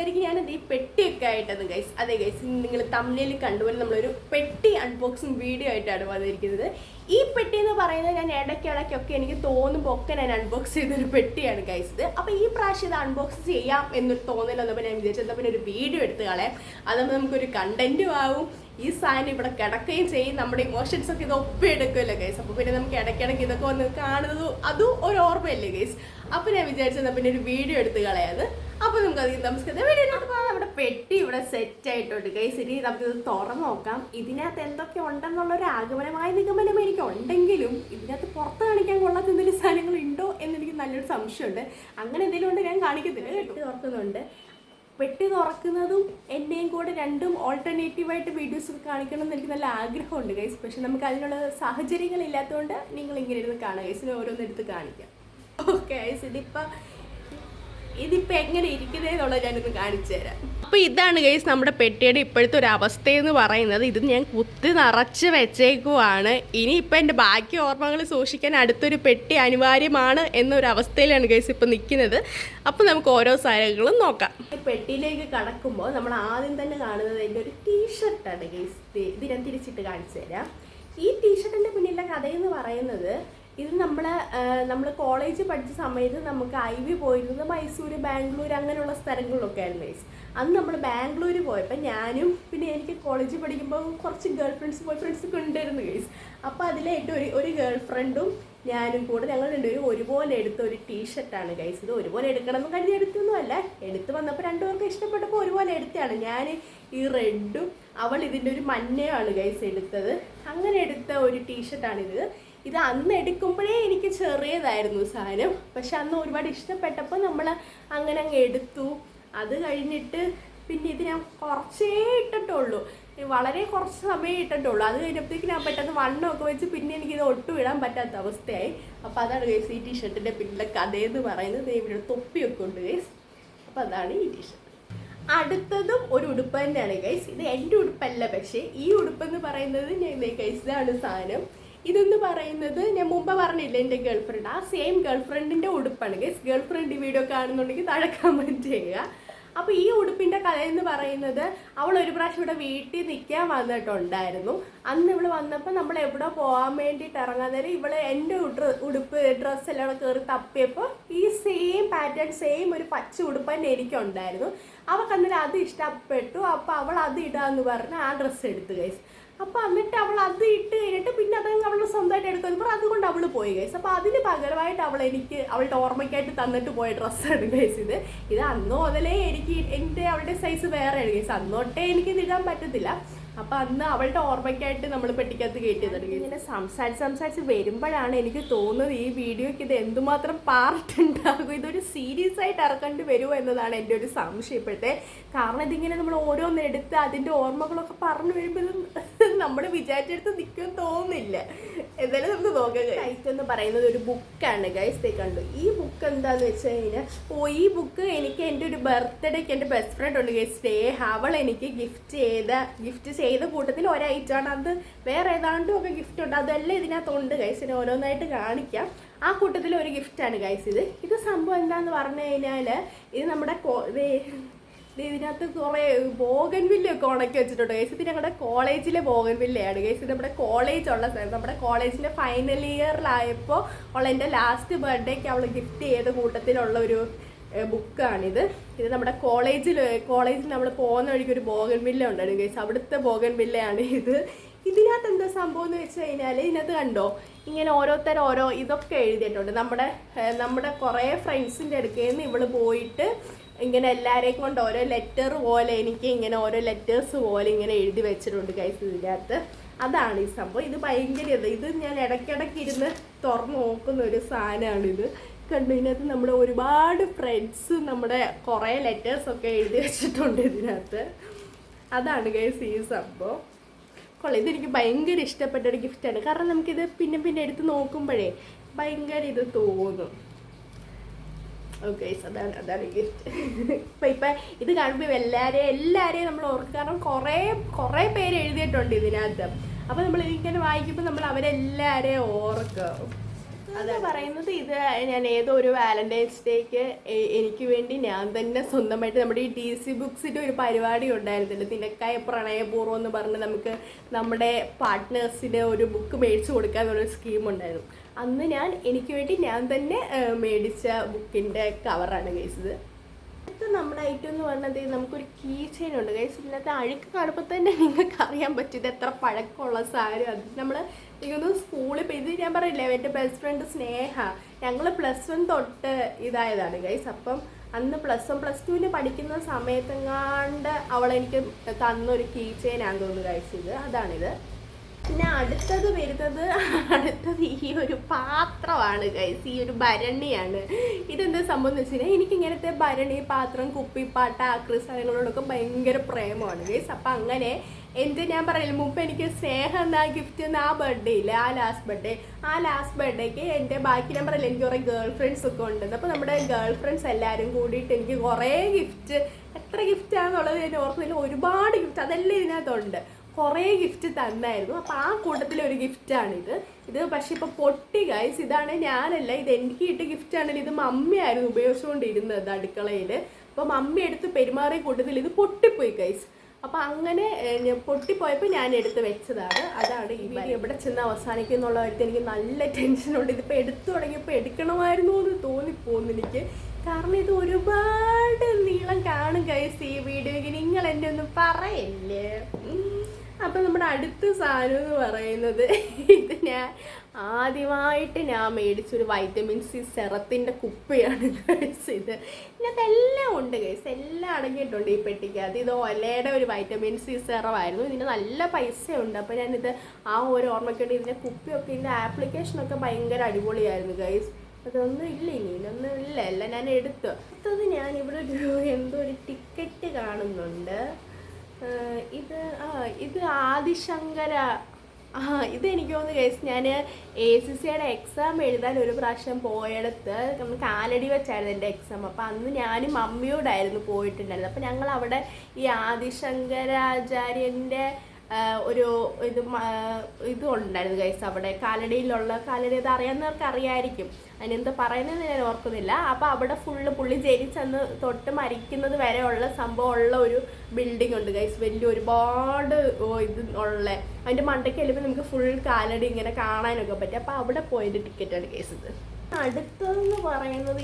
വിചാരിക്കും ഞാൻ ഈ പെട്ടിയൊക്കെ ആയിട്ടാണ് ഗൈസ്. അതെ ഗൈസ്, നിങ്ങൾ തമ്മിൽ കണ്ടുപോലെ നമ്മളൊരു പെട്ടി അൺബോക്സിങ് വീഡിയോ ആയിട്ടാണ് വന്നിരിക്കുന്നത്. ഈ പെട്ടി എന്ന് പറയുന്നത് ഞാൻ ഇടയ്ക്കിടയ്ക്കൊക്കെ എനിക്ക് തോന്നുമ്പോൾ ഒക്കെ ഞാൻ അൺബോക്സ് ചെയ്തൊരു പെട്ടിയാണ് ഗൈസ് ഇത്. അപ്പോൾ ഈ പ്രാവശ്യം ഇത് അൺബോക്സ് ചെയ്യാം എന്നൊരു തോന്നൽ വന്നപ്പോൾ ഞാൻ വിചാരിച്ചത് പിന്നെ ഒരു വീഡിയോ എടുത്ത് കളയാം. അതാകുമ്പോൾ നമുക്കൊരു കണ്ടന്റും ആവും, ഈ സാധനം ഇവിടെ കിടക്കുകയും ചെയ്യും, നമ്മുടെ ഇമോഷൻസ് ഒക്കെ ഇത് ഒപ്പിയെടുക്കുമല്ലോ ഗൈസ്. അപ്പോൾ പിന്നെ നമുക്ക് ഇടയ്ക്കിടയ്ക്ക് ഇതൊക്കെ വന്ന് കാണുന്നത് അതും ഒരു ഓർമ്മയല്ലേ ഗൈസ്. അപ്പോൾ ഞാൻ വിചാരിച്ചത് പിന്നെ ഒരു വീഡിയോ എടുത്ത് കളയാത്. അപ്പോൾ നമുക്ക് അധികം നമസ്കാരം വീഡിയോയിലോട്ട് പോകാം. നമ്മുടെ പെട്ടി ഇവിടെ സെറ്റ് ആയിട്ടുണ്ട് ഗൈസ്. ഇനി നമുക്കിത് തുറന്ന് നോക്കാം. ഇതിനകത്ത് എന്തൊക്കെ ഉണ്ടെന്നുള്ളൊരു ആഗമനമായ നിഗമനം എനിക്ക് ഉണ്ടെങ്കിലും ഇതിനകത്ത് പുറത്ത് കാണിക്കാൻ കൊള്ളാത്ത എന്തെങ്കിലും സാധനങ്ങൾ ഉണ്ടോ എന്നെനിക്ക് നല്ലൊരു സംശയമുണ്ട്. അങ്ങനെ എന്തെങ്കിലും ഉണ്ട് ഞാൻ കാണിക്കത്തില്ല. പെട്ടി തുറക്കുന്നുണ്ട്. പെട്ടി തുറക്കുന്നതും എന്നെയും കൂടെ രണ്ടും ഓൾട്ടർനേറ്റീവായിട്ട് വീഡിയോസ് കാണിക്കണം എന്ന് എനിക്ക് നല്ല ആഗ്രഹമുണ്ട് ഗൈസ്. പക്ഷെ നമുക്ക് അതിനുള്ള സാഹചര്യങ്ങൾ ഇല്ലാത്തതുകൊണ്ട് നിങ്ങൾ ഇങ്ങനെ ഇരുന്ന് കാണാം ഗൈസിന് ഓരോന്നെടുത്ത് കാണിക്കാം. ഓക്കെ ഗൈസ്, ഇതിപ്പോൾ എങ്ങനെ ഇരിക്കുന്നതെന്നുള്ളത് ഞാനൊന്ന് കാണിച്ചു തരാം. അപ്പോൾ ഇതാണ് ഗൈസ് നമ്മുടെ പെട്ടിയുടെ ഇപ്പോഴത്തെ ഒരു അവസ്ഥയെന്ന് പറയുന്നത്. ഇത് ഞാൻ കുത്തി നിറച്ച് വെച്ചേക്കുവാണ്. ഇനിയിപ്പോൾ എൻ്റെ ബാക്കി ഓർമ്മകൾ സൂക്ഷിക്കാൻ അടുത്തൊരു പെട്ടി അനിവാര്യമാണ് എന്നൊരു അവസ്ഥയിലാണ് ഗൈസ് ഇപ്പോൾ നിൽക്കുന്നത്. അപ്പോൾ നമുക്ക് ഓരോ സാധനങ്ങളും നോക്കാം. പെട്ടിയിലേക്ക് കടക്കുമ്പോൾ നമ്മൾ ആദ്യം തന്നെ കാണുന്നത് എൻ്റെ ഒരു ടീഷർട്ടാണ് ഗൈസ്. ഇത് ഞാൻ തിരിച്ചിട്ട് കാണിച്ചു തരാം. ഈ ടീഷർട്ടിൻ്റെ പിന്നിലെ കഥയെന്ന് പറയുന്നത്, ഇത് നമ്മൾ കോളേജ് പഠിച്ച സമയത്ത് നമുക്ക് IV പോയിരുന്നത് മൈസൂർ, ബാംഗ്ലൂർ അങ്ങനെയുള്ള സ്ഥലങ്ങളിലൊക്കെ ആയിരുന്നു ഗൈസ്. അന്ന് നമ്മൾ ബാംഗ്ലൂർ പോയപ്പോൾ ഞാനും പിന്നെ എനിക്ക് കോളേജിൽ പഠിക്കുമ്പോൾ കുറച്ച് ഗേൾ ഫ്രണ്ട്സ് ബോയ് ഫ്രണ്ട്സൊക്കെ ഉണ്ടായിരുന്നു ഗൈസ്. അപ്പോൾ അതിലായിട്ട് ഒരു ഗേൾ ഫ്രണ്ടും ഞാനും കൂടെ ഞങ്ങൾ രണ്ടുപേരും ഒരുപോലെ എടുത്ത ഒരു ടീഷർട്ടാണ് ഗൈസ്. ഇത് ഒരുപോലെ എടുക്കണമെന്ന് കരുതി എടുത്തൊന്നും അല്ല, എടുത്ത് വന്നപ്പോൾ രണ്ടുപേർക്ക് ഇഷ്ടപ്പെട്ടപ്പോൾ ഒരുപോലെ എടുത്തതാണ്. ഞാൻ ഈ റെഡും അവൾ ഇതിൻ്റെ ഒരു മഞ്ഞയുമാണ് ഗൈസ് എടുത്തത്. അങ്ങനെ എടുത്ത ഒരു ടീഷർട്ടാണിത്. ഇത് അന്ന് എടുക്കുമ്പോഴേ എനിക്ക് ചെറിയതായിരുന്നു സാധനം, പക്ഷെ അന്ന് ഒരുപാട് ഇഷ്ടപ്പെട്ടപ്പോൾ നമ്മൾ അങ്ങനെ അങ്ങ് എടുത്തു. അത് കഴിഞ്ഞിട്ട് പിന്നെ ഇത് ഞാൻ കുറച്ചേ ഇട്ടിട്ടുള്ളൂ, വളരെ കുറച്ച് സമയം ഇട്ടിട്ടുള്ളൂ. അത് കഴിഞ്ഞപ്പോഴത്തേക്ക് ഞാൻ പെട്ടെന്ന് വണ്ണമൊക്കെ വെച്ച് പിന്നെ എനിക്കിത് ഒട്ടും ഇടാൻ ഗൈസ് അവസ്ഥയായി. അപ്പോൾ അതാണ് ഗൈസ് ഈ ടീഷർട്ടിൻ്റെ പിന്നിലെ കഥയെന്ന് പറയുന്നത്. ഇവിടെ തൊപ്പിയൊക്കെ ഉണ്ട് ഗൈസ്. അപ്പോൾ അതാണ് ഈ ടീഷർട്ട്. അടുത്തതും ഒരു ഉടുപ്പ് തന്നെയാണ് ഗൈസ്. ഇത് എൻ്റെ ഉടുപ്പല്ല, പക്ഷേ ഈ ഉടുപ്പെന്ന് പറയുന്നത് ഞാൻ ഗൈസ് ഇതാണ് സാധനം. ഇതെന്ന് പറയുന്നത് ഞാൻ മുമ്പ് പറഞ്ഞില്ല എൻ്റെ ഗേൾ ഫ്രണ്ട്, ആ സെയിം ഗേൾ ഫ്രണ്ടിൻ്റെ ഉടുപ്പാണ് ഗൈസ്. ഗേൾ ഫ്രണ്ട് ഈ വീഡിയോ കാണുന്നുണ്ടെങ്കിൽ താഴെ കമൻറ്റ് ചെയ്യുക. അപ്പോൾ ഈ ഉടുപ്പിൻ്റെ കഥയെന്ന് പറയുന്നത്, അവൾ ഒരു പ്രാവശ്യം ഇവിടെ വീട്ടിൽ നിൽക്കാൻ വന്നിട്ടുണ്ടായിരുന്നു. അന്ന് ഇവൾ വന്നപ്പോൾ നമ്മൾ എവിടെ പോകാൻ വേണ്ടിയിട്ട് ഇറങ്ങാൻ നേരം ഇവൾ എൻ്റെ ഉടുപ്പ് ഡ്രസ്സെല്ലാം കൂടെ കയറി തപ്പിയപ്പോൾ ഈ സെയിം പാറ്റേൺ സെയിം ഒരു പച്ച ഉടുപ്പ് തന്നെ എനിക്കുണ്ടായിരുന്നു. അവൾക്ക് അന്നേരം അത് ഇഷ്ടപ്പെട്ടു. അപ്പോൾ അവൾ അത് ഇടാമെന്ന് പറഞ്ഞ് ആ ഡ്രസ്സ് എടുത്തു ഗൈസ്. അപ്പോൾ എന്നിട്ട് അവൾ അത് ഇട്ട് കഴിഞ്ഞിട്ട് പിന്നെ അതങ്ങ് അവൾ സ്വന്തമായിട്ട് എടുക്കുമ്പോൾ അതുകൊണ്ട് അവൾ പോയി ഗൈസ്. അപ്പോൾ അതിന് പകരമായിട്ട് എനിക്ക് അവളുടെ ഓർമ്മയ്ക്കായിട്ട് തന്നിട്ട് പോയ ഡ്രസ്സാണ് ഗൈസ് ഇത് അന്ന് മുതലേ അവളുടെ സൈസ് വേറെയാണ് ഗൈസ്. അന്നോട്ടേ എനിക്കിത് ഇടാൻ പറ്റത്തില്ല. അപ്പോൾ അന്ന് അവളുടെ ഓർമ്മയ്ക്കായിട്ട് നമ്മൾ പെട്ടിക്കകത്ത് കയറ്റിയതാണ്. ഇങ്ങനെ സംസാരിച്ച് വരുമ്പോഴാണ് എനിക്ക് തോന്നുന്നത് ഈ വീഡിയോയ്ക്ക് ഇത് എന്തുമാത്രം പാർട്ട് ഉണ്ടാകും, ഇതൊരു സീരീസ് ആയിട്ട് ഇറക്കേണ്ടി വരുമോ എന്നതാണ് എൻ്റെ ഒരു സംശയം ഇപ്പോഴത്തെ. കാരണം ഇതിങ്ങനെ നമ്മൾ ഓരോന്നെടുത്ത് അതിൻ്റെ ഓർമ്മകളൊക്കെ പറഞ്ഞു വരുമ്പോൾ നമ്മൾ വിചാരിച്ചെടുത്ത് നിൽക്കുമെന്ന് തോന്നുന്നില്ല. എന്തായാലും നമുക്ക് നോക്കാം. ഗൈസ് എന്ന് പറയുന്നത് ഒരു ബുക്കാണ് ഗൈസ്. കണ്ടു ഈ ബുക്ക് എന്താണെന്ന് വെച്ച് കഴിഞ്ഞാൽ, ഈ ബുക്ക് എനിക്ക് എൻ്റെ ഒരു ബർത്ത്ഡേക്ക് എൻ്റെ ബെസ്റ്റ് ഫ്രണ്ട് ഉണ്ട് ഗൈസ്, സ്നേഹ. അവൾ എനിക്ക് ഗിഫ്റ്റ് ചെയ്ത കൂട്ടത്തിൽ ഒരൈറ്റമാണ്. അത് വേറെ ഏതാണ്ടും ഒക്കെ ഗിഫ്റ്റ് ഉണ്ട്, അതെല്ലാം ഇതിനകത്തുണ്ട് ഗൈസ്. ഇതിനെ ഓരോന്നായിട്ട് കാണിക്കാം. ആ കൂട്ടത്തിൽ ഒരു ഗിഫ്റ്റാണ് ഗൈസ് ഇത് സംഭവം എന്താണെന്ന് പറഞ്ഞു കഴിഞ്ഞാൽ, ഇത് നമ്മുടെ ഇതിനകത്ത് കുറേ ബോഗൻവില്ലയൊക്കെ ഉണക്കി വെച്ചിട്ടുണ്ട് ഗൈസ്. ഇത് ഞങ്ങളുടെ കോളേജിലെ ബോഗൻവില്ലയാണ് ഗൈസ്. നമ്മുടെ കോളേജുള്ള സ്ഥലം, നമ്മുടെ കോളേജിലെ ഫൈനൽ ഇയറിലായപ്പോൾ ഉള്ള എൻ്റെ ലാസ്റ്റ് ബർത്ത്ഡേക്ക് അവൾ ഗിഫ്റ്റ് ചെയ്ത കൂട്ടത്തിലുള്ള ഒരു ബുക്കാണിത്. ഇത് നമ്മുടെ കോളേജിൽ നമ്മൾ പോകുന്ന വഴിക്ക് ഒരു ബോഗൻവില്ല ഉണ്ടായിരുന്നു ഗൈസ്. അവിടുത്തെ ബോഗൻവില്ലയാണ് ഇത്. ഇതിനകത്ത് എന്താ സംഭവം എന്ന് വെച്ച് കഴിഞ്ഞാൽ, ഇതിനകത്ത് കണ്ടോ ഇങ്ങനെ ഓരോ ഇതൊക്കെ എഴുതിയിട്ടുണ്ട്. നമ്മുടെ കുറേ ഫ്രണ്ട്സിൻ്റെ അടുക്കൽ നിന്ന് ഇവള് പോയിട്ട് ഇങ്ങനെ എല്ലാവരെയും കൊണ്ട് ഓരോ ലെറ്റർ പോലെ എനിക്ക് ഇങ്ങനെ ഓരോ ലെറ്റേഴ്സ് പോലെ ഇങ്ങനെ എഴുതി വെച്ചിട്ടുണ്ട് ഗൈസ് ഇതിനകത്ത്. അതാണ് ഈ സംഭവം. ഇത് ഭയങ്കര ഇത് ഞാൻ ഇടയ്ക്കിടയ്ക്ക് ഇരുന്ന് തുറന്ന് നോക്കുന്ന ഒരു സാധനമാണിത്. കണ്ടു ഇതിനകത്ത് നമ്മുടെ ഒരുപാട് ഫ്രണ്ട്സ് നമ്മുടെ കുറേ ലെറ്റേഴ്സൊക്കെ എഴുതി വെച്ചിട്ടുണ്ട് ഇതിനകത്ത്. അതാണ് ഗൈസ് ഈ സംഭവം. ഇതെനിക്ക് ഭയങ്കര ഇഷ്ടപ്പെട്ട ഒരു ഗിഫ്റ്റാണ്. കാരണം നമുക്കിത് പിന്നെ എടുത്ത് നോക്കുമ്പോഴേ ഭയങ്കര ഇത് തോന്നും. ഓക്കെ, അതാണ് ഗിഫ്റ്റ്. ഇപ്പം ഇത് കാണുമ്പോൾ എല്ലാവരെയും നമ്മൾ ഓർക്കും. കാരണം കുറേ പേര് എഴുതിയിട്ടുണ്ട് ഇതിനകത്ത്. അപ്പോൾ നമ്മൾ ഇങ്ങനെ വായിക്കുമ്പോൾ നമ്മൾ അവരെല്ലാവരെയും ഓർക്കും. അത് പറയുന്നത് ഇത് ഞാൻ ഏതോ ഒരു വാലന്റൈൻസ് ഡേക്ക് എനിക്ക് വേണ്ടി ഞാൻ തന്നെ സ്വന്തമായിട്ട് നമ്മുടെ ഈ DC ബുക്സിൻ്റെ ഒരു പരിപാടി ഉണ്ടായിരുന്നില്ല, നിനക്കായ പ്രണയപൂർവ്വം എന്ന് പറഞ്ഞ് നമുക്ക് നമ്മുടെ പാർട്ട്നേഴ്സിന് ഒരു ബുക്ക് മേടിച്ചു കൊടുക്കാന്നുള്ളൊരു സ്കീം ഉണ്ടായിരുന്നു. അന്ന് എനിക്ക് വേണ്ടി ഞാൻ തന്നെ മേടിച്ച ബുക്കിൻ്റെ കവറാണ് കഴിച്ചത്. അടുത്ത നമ്മുടെ ഐറ്റം എന്ന് പറഞ്ഞത് നമുക്കൊരു കീ ചെയിൻ ഉണ്ട് ഗൈസ്. ഇതിനകത്ത് അഴുക്ക് കാണുമ്പോൾ തന്നെ നിങ്ങൾക്ക് അറിയാൻ പറ്റും ഇത് എത്ര പഴക്കമുള്ള സാരി. അത് നമ്മൾ എനിക്കൊന്ന് സ്കൂളിൽ ഇത് ഞാൻ പറയില്ലേ, എൻ്റെ ബെസ്റ്റ് ഫ്രണ്ട് സ്നേഹ, ഞങ്ങൾ +1 തൊട്ട് ഇതായതാണ് ഗൈസ്. അപ്പം അന്ന് +1 +2 പഠിക്കുന്ന സമയത്തെങ്ങാണ്ട് അവളെനിക്ക് തന്നൊരു കീ ചെയിനാണെന്ന് തോന്നുന്നു ഗൈസ്. അതാണിത്. പിന്നെ അടുത്തത് ഈ ഒരു പാത്രമാണ് ഗൈസ്, ഈ ഒരു ഭരണിയാണ്. ഇതെന്താ സംഭവം എന്ന് വെച്ച് കഴിഞ്ഞാൽ എനിക്കിങ്ങനത്തെ ഭരണി, പാത്രം, കുപ്പിപ്പാട്ട, ആക്രി സാധനങ്ങളോടൊക്കെ ഭയങ്കര പ്രേമമാണ് ഗൈസ്. അപ്പം അങ്ങനെ ഞാൻ പറയില്ല, മുമ്പ് എനിക്ക് സ്നേഹം എന്ന ഗിഫ്റ്റ് എന്ന ആ ലാസ്റ്റ് ബർത്ത്ഡേക്ക് എൻ്റെ ബാക്കി ഞാൻ പറയില്ല, എനിക്ക് കുറേ ഗേൾ ഫ്രണ്ട്സ് ഒക്കെ ഉണ്ടെന്ന്. അപ്പോൾ നമ്മുടെ ഗേൾ ഫ്രണ്ട്സ് എല്ലാവരും കൂടിയിട്ട് എനിക്ക് കുറേ ഗിഫ്റ്റ്, എത്ര ഗിഫ്റ്റാണെന്നുള്ളത് ഞാൻ ഓർക്കുന്നില്ല, ഒരുപാട് ഗിഫ്റ്റ് അതെല്ലാം ഇതിനകത്തുണ്ട്, കുറേ ഗിഫ്റ്റ് തന്നായിരുന്നു. അപ്പോൾ ആ കൂട്ടത്തിലൊരു ഗിഫ്റ്റാണിത്. പക്ഷേ ഇപ്പോൾ പൊട്ടി ഗൈസ്. ഇതാണ് ഞാനല്ല, ഇത് എനിക്ക് കിട്ടിയ ഗിഫ്റ്റാണെങ്കിൽ ഇത് മമ്മിയായിരുന്നു ഉപയോഗിച്ചുകൊണ്ടിരുന്നത് അടുക്കളയിൽ. അപ്പോൾ മമ്മി എടുത്ത് പെരുമാറിയ കൂട്ടത്തിൽ ഇത് പൊട്ടിപ്പോയി ഗൈസ്. അപ്പോൾ അങ്ങനെ പൊട്ടിപ്പോയപ്പോൾ ഞാൻ എടുത്ത് വെച്ചതാണ്. അതാണ് ഈ എവിടെ ചെന്ന് അവസാനിക്കും എന്നുള്ള കാര്യത്തിൽ എനിക്ക് നല്ല ടെൻഷനുണ്ട്. ഇതിപ്പോൾ എടുത്തു തുടങ്ങിയപ്പോൾ എടുക്കണമായിരുന്നു എന്ന് തോന്നിപ്പോകുന്നു എനിക്ക്. കാരണം ഇത് ഒരുപാട് നീളം കാണും ഗൈസ് ഈ വീഡിയോയ്ക്ക്, നിങ്ങൾ എന്നെ ഒന്നും പറയില്ലേ. അപ്പം നമ്മുടെ അടുത്ത സാധനം എന്ന് പറയുന്നത് ഇത് ആദ്യമായിട്ട് ഞാൻ മേടിച്ചൊരു വൈറ്റമിൻ സി സെറത്തിൻ്റെ കുപ്പിയാണ് ഗൈസ്. ഇതിനകത്തെല്ലാം ഉണ്ട് ഗൈസ്, എല്ലാം അടങ്ങിയിട്ടുണ്ട് ഈ പെട്ടിക്കകത്ത്. ഇത് ഒലയുടെ ഒരു വൈറ്റമിൻ സി സെറമായിരുന്നു. ഇതിന് നല്ല പൈസയുണ്ട്. അപ്പോൾ ഞാനിത് ആ ഒരു ഓർമ്മയ്ക്കുണ്ട്. ഇതിൻ്റെ കുപ്പിയൊക്കെ, ഇതിൻ്റെ ആപ്ലിക്കേഷനൊക്കെ ഭയങ്കര അടിപൊളിയായിരുന്നു ഗൈസ്. അതൊന്നും ഇല്ല, ഇനിയൊന്നും ഇല്ല, ഞാൻ അടുത്തത് ഞാനിവിടെ എന്തോ ഒരു ടിക്കറ്റ് കാണുന്നുണ്ട്. ഇത് ആദിശങ്കര, ഇതെനിക്ക് തോന്നുന്നു ഗൈസ്. ഞാൻ ACCയുടെ എക്സാം എഴുതാൻ ഒരു പ്രാവശ്യം പോയിടത്ത് കാലടി വെച്ചായിരുന്നു എൻ്റെ എക്സാം. അപ്പോൾ അന്ന് ഞാനും മമ്മിയോടായിരുന്നു പോയിട്ടുണ്ടായിരുന്നത്. അപ്പോൾ ഞങ്ങൾ അവിടെ ഈ ആദിശങ്കരാചാര്യൻ്റെ ഒരു ഇത് ഉണ്ടായിരുന്നു ഗൈസ്. അവിടെ കാലടി അത് അറിയാവുന്നവർക്ക് അറിയായിരിക്കും, അതിനെന്താ പറയുന്നതെന്ന് ഞാൻ ഓർക്കുന്നില്ല. അപ്പോൾ അവിടെ ഫുള്ള് പുള്ളി ജനിച്ചന്ന് തൊട്ട് മരിക്കുന്നത് വരെ ഉള്ള സംഭവമുള്ള ഒരു ബിൽഡിംഗ് ഉണ്ട് ഗൈസ്. വലിയ ഒരുപാട് ഇത് ഉള്ള, അതിൻ്റെ മണ്ടയ്ക്ക് ചെല്ലുമ്പോൾ നമുക്ക് ഫുൾ കാലടി ഇങ്ങനെ കാണാനൊക്കെ പറ്റും. അപ്പോൾ അവിടെ പോയൊരു ടിക്കറ്റാണ് ഗൈസ് ഇത്. അടുത്തതെന്ന് പറയുന്നത്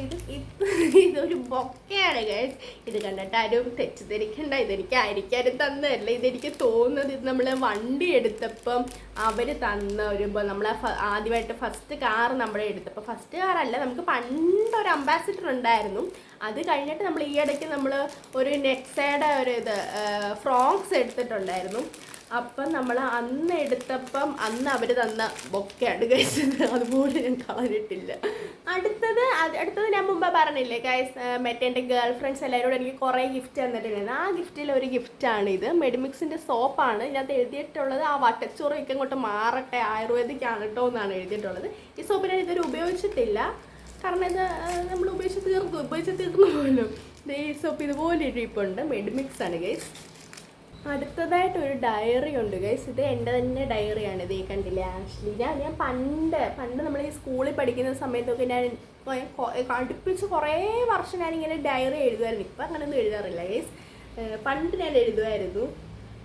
ഇതൊരു ബൊക്കയാണ് ഗൈസ്. ഇത് കണ്ടിട്ട് ആരും തെറ്റിദ്ധരിക്കണ്ട, ഇതെനിക്ക് ആയിരിക്കാരും തന്നതല്ല. ഇതെനിക്ക് തോന്നുന്നത് ഇത് നമ്മൾ വണ്ടി എടുത്തപ്പം അവർ തന്ന നമ്മളെ ആദ്യമായിട്ട് ഫസ്റ്റ് കാർ നമ്മളെ എടുത്തപ്പോൾ, ഫസ്റ്റ് കാറല്ല, നമുക്ക് പണ്ടൊരു അംബാസിഡർ ഉണ്ടായിരുന്നു. അത് കഴിഞ്ഞിട്ട് നമ്മൾ ഈ ഇടയ്ക്ക് നമ്മൾ ഒരു നെക്സയുടെ ഫ്രോക്സ് എടുത്തിട്ടുണ്ടായിരുന്നു. അപ്പം നമ്മൾ അന്ന് എടുത്തപ്പം അന്ന് അവർ തന്ന ബൊക്കെയാണ് കഴിച്ചത്, അതുപോലെ ഞാൻ കളഞ്ഞിട്ടില്ല. അടുത്തത് ഞാൻ മുമ്പ് പറഞ്ഞില്ലേ ഗൈസ്, മറ്റേ എൻ്റെ ഗേൾ ഫ്രണ്ട്സ് എല്ലാവരോടും എനിക്ക് കുറേ ഗിഫ്റ്റ് തന്നിട്ടുണ്ടായിരുന്നു. ആ ഗിഫ്റ്റിൽ ഒരു ഗിഫ്റ്റാണ് ഇത്. മെഡിമിക്സിൻ്റെ സോപ്പാണ്. ഇതിനകത്ത് എഴുതിയിട്ടുള്ളത് ആ വട്ടച്ചോറ് ഒക്കെ ഇങ്ങോട്ട് മാറട്ടെ, ആയുർവേദിക്കാണ് കേട്ടോ എന്നാണ് എഴുതിയിട്ടുള്ളത്. ഈ സോപ്പ് ഞാൻ ഇതൊരു ഉപയോഗിച്ചിട്ടില്ല, കാരണം ഇത് നമ്മൾ ഉപയോഗിച്ച് തീർന്നു പോലും. ഈ സോപ്പ് ഇതുപോലെ ഇരിപ്പുണ്ട്. മെഡിമിക്സ് ആണ് ഗൈസ്. അടുത്തതായിട്ടൊരു ഡയറി ഉണ്ട് ഗൈസ്. ഇത് എൻ്റെ തന്നെ ഡയറിയാണ്. ഇത് കണ്ടില്ലേ ആഷ്ലി. ഞാൻ പണ്ട് നമ്മൾ ഈ സ്കൂളിൽ പഠിക്കുന്ന സമയത്തൊക്കെ ഞാൻ അടുപ്പിച്ച് കുറേ വർഷം ഞാനിങ്ങനെ ഡയറി എഴുതുമായിരുന്നു. ഇപ്പം അങ്ങനെയൊന്നും എഴുതാറില്ല ഗൈസ്. പണ്ട് ഞാൻ എഴുതുമായിരുന്നു.